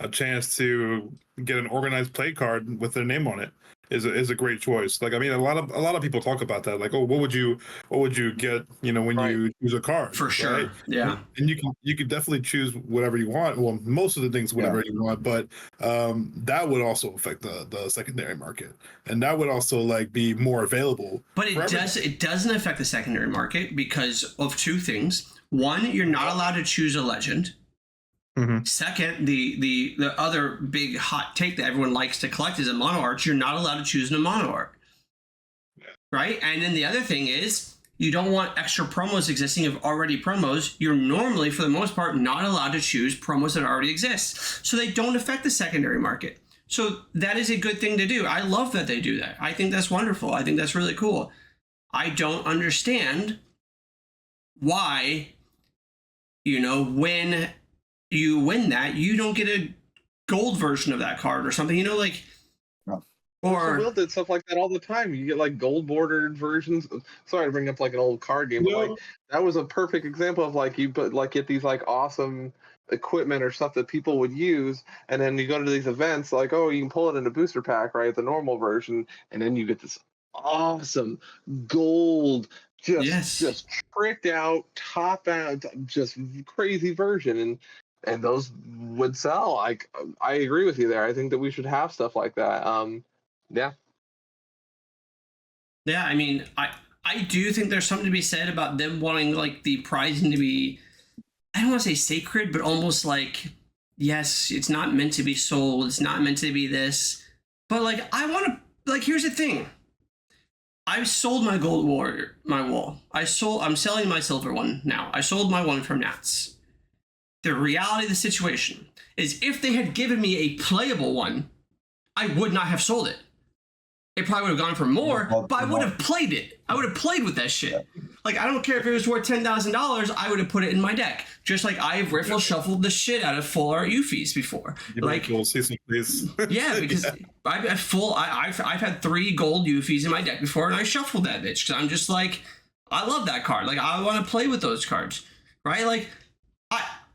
a chance to get an organized play card with their name on it is a great choice. Like, I mean, a lot of people talk about that. Like, oh, what would you get? You know, when you choose a card, for sure, right? Yeah. And you can definitely choose whatever you want. Well, most of the things, whatever you want, but that would also affect the secondary market, and that would also like be more available. But it doesn't affect the secondary market because of two things. One, you're not allowed to choose a legend. Mm-hmm. Second, the other big hot take that everyone likes to collect is a mono art. You're not allowed to choose a mono art, right? And then the other thing is you don't want extra promos existing of already promos. You're normally, for the most part, not allowed to choose promos that already exist, so they don't affect the secondary market. So that is a good thing to do. I love that they do that. I think that's wonderful. I think that's really cool. I don't understand why, when you win that, you don't get a gold version of that card or something, like, or Will did stuff like that all the time. You get like gold bordered versions. Sorry to bring up like an old card game, but like that was a perfect example of like you get these like awesome equipment or stuff that people would use, and then you go to these events like, oh, you can pull it in a booster pack, right? The normal version, and then you get this awesome gold, just tricked out, top out, just crazy version, and those would sell. I agree with you there. I think that we should have stuff like that. Yeah, I mean, I do think there's something to be said about them wanting like the prizing to be, I don't want to say sacred, but almost like, yes, it's not meant to be sold, it's not meant to be this, but like I want to, like, here's the thing. I've sold my gold warrior, my wall. I'm selling my silver one now. I sold my one from Nats. The reality of the situation is if they had given me a playable one, I would not have sold it. It probably would have gone for more, but I would have played it. I would have played with that shit. Like, I don't care if it was worth $10,000, I would have put it in my deck. Just like I've riffle shuffled the shit out of full art Euphies before. Like, yeah, because I've had 3 gold Euphies in my deck before, and I shuffled that bitch because I'm just like, I love that card. Like, I want to play with those cards, right? Like,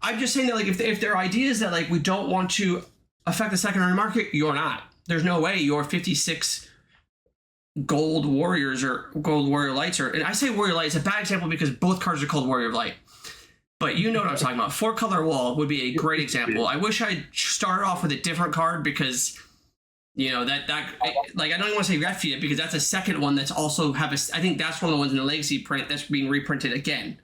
I'm just saying that, like, if there are ideas that, like, we don't want to affect the secondary market, you're not. There's no way your 56 gold warriors or gold warrior lights are, and I say warrior light is a bad example because both cards are called warrior of light. But you know what I'm talking about. 4-color wall would be a great example. I wish I'd started off with a different card because, that like, I don't even want to say Refia because that's a second one that's also I think that's one of the ones in the legacy print that's being reprinted again.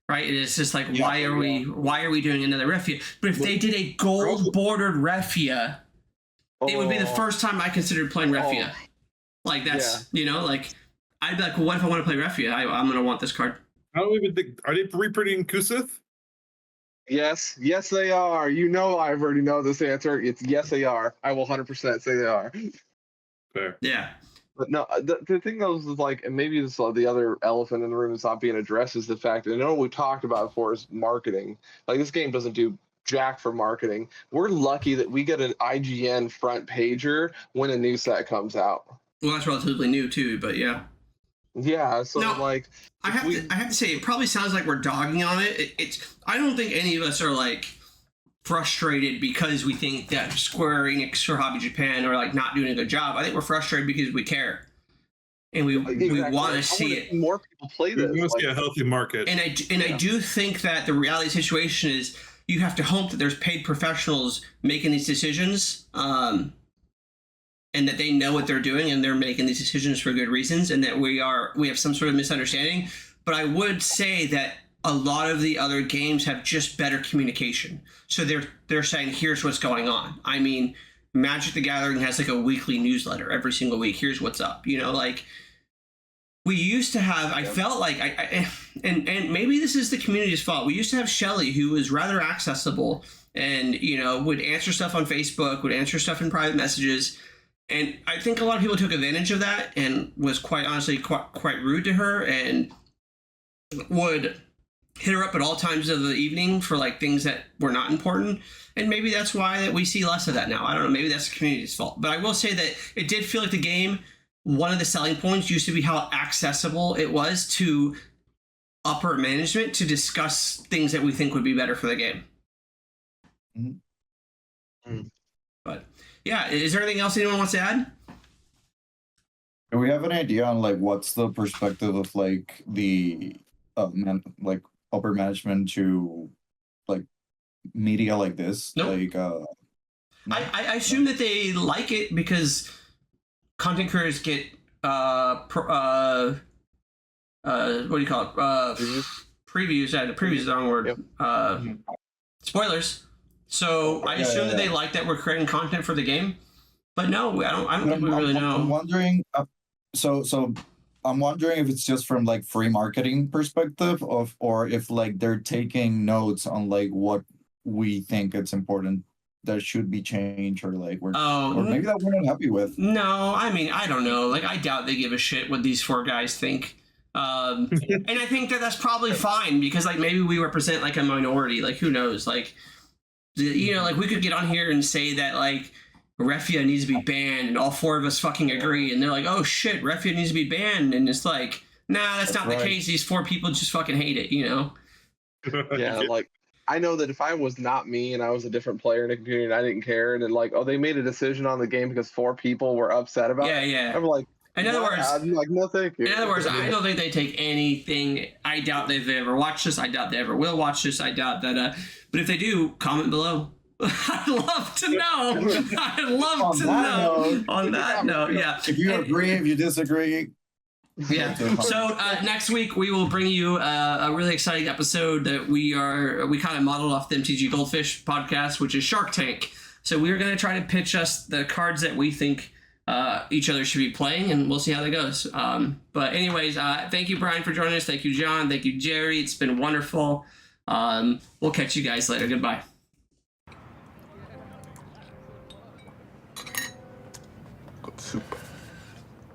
Right? It's just like, why are we doing another Refia? But if they did a gold bordered Refia, it would be the first time I considered playing Refia. Like, that's, like, I'd be like, well, what if I want to play Refia? I'm going to want this card. I don't even think, are they reprinting Kusith? Yes, they are. I already know this answer. It's yes, they are. I will 100% say they are. Fair. Yeah. But no, the thing though is like, and maybe this is the other elephant in the room that's not being addressed, is the fact that I know what we talked about before is marketing. Like, this game doesn't do jack for marketing. We're lucky that we get an IGN front pager when a new set comes out. Well, that's relatively new too, but yeah. Yeah, so now, like, I have to say, it probably sounds like we're dogging on it. I don't think any of us are like frustrated because we think that Square Enix or Hobby Japan are like not doing a good job. I think we're frustrated because we care and we want to see it. More people play this. We want to see a healthy market. And I do think that the reality situation is you have to hope that there's paid professionals making these decisions. And that they know what they're doing and they're making these decisions for good reasons, and that we have some sort of misunderstanding. But I would say that a lot of the other games have just better communication. So they're saying, here's what's going on. I mean, Magic the Gathering has like a weekly newsletter every single week. Here's what's up. Like, we used to have, I felt like, and maybe this is the community's fault. We used to have Shelly, who was rather accessible and, would answer stuff on Facebook, would answer stuff in private messages. And I think a lot of people took advantage of that and was quite honestly quite rude to her and would hit her up at all times of the evening for like things that were not important. And maybe that's why that we see less of that now. I don't know. Maybe that's the community's fault. But I will say that it did feel like the game, one of the selling points used to be how accessible it was to upper management to discuss things that we think would be better for the game. But yeah, is there anything else anyone wants to add? Do we have an idea on like what's the perspective of like the like upper management to like media like this? Nope. Like I assume that they like it because content creators get what do you call it? Previews. Yeah, the previews is the wrong word. Yep. Spoilers. So I assume that they like that we're creating content for the game. But no, I don't think we really know. I'm wondering. So I'm wondering if it's just from like free marketing perspective or if like they're taking notes on like what we think it's important that should be changed or like or maybe that we're not happy with. No, I mean, I don't know. Like, I doubt they give a shit what these four guys think. And I think that that's probably fine because like maybe we represent like a minority. Like, who knows? Like, you know, like we could get on here and say that like Refia needs to be banned and all four of us fucking agree and they're like, oh shit, Refia needs to be banned, and it's like, nah, that's not the case. These four people just fucking hate it, you know? Yeah, like I know that if I was not me and I was a different player in the community and I didn't care and then like, oh, they made a decision on the game because four people were upset about it. Yeah. I'm like, in other words, I'm like, no, thank you. In other words, I don't think they take anything. I doubt they've ever watched this. I doubt they ever will watch this. I doubt that. But if they do, comment below. I'd love to know. I'd love to know. On that note, yeah. If you agree, if you disagree. Yeah. So next week we will bring you a really exciting episode that we kind of modeled off the MTG Goldfish podcast, which is Shark Tank. So we are going to try to pitch us the cards that we think each other should be playing, and we'll see how that goes. But anyways, thank you, Brian, for joining us. Thank you, John. Thank you, Jerry. It's been wonderful. We'll catch you guys later. Goodbye. Super.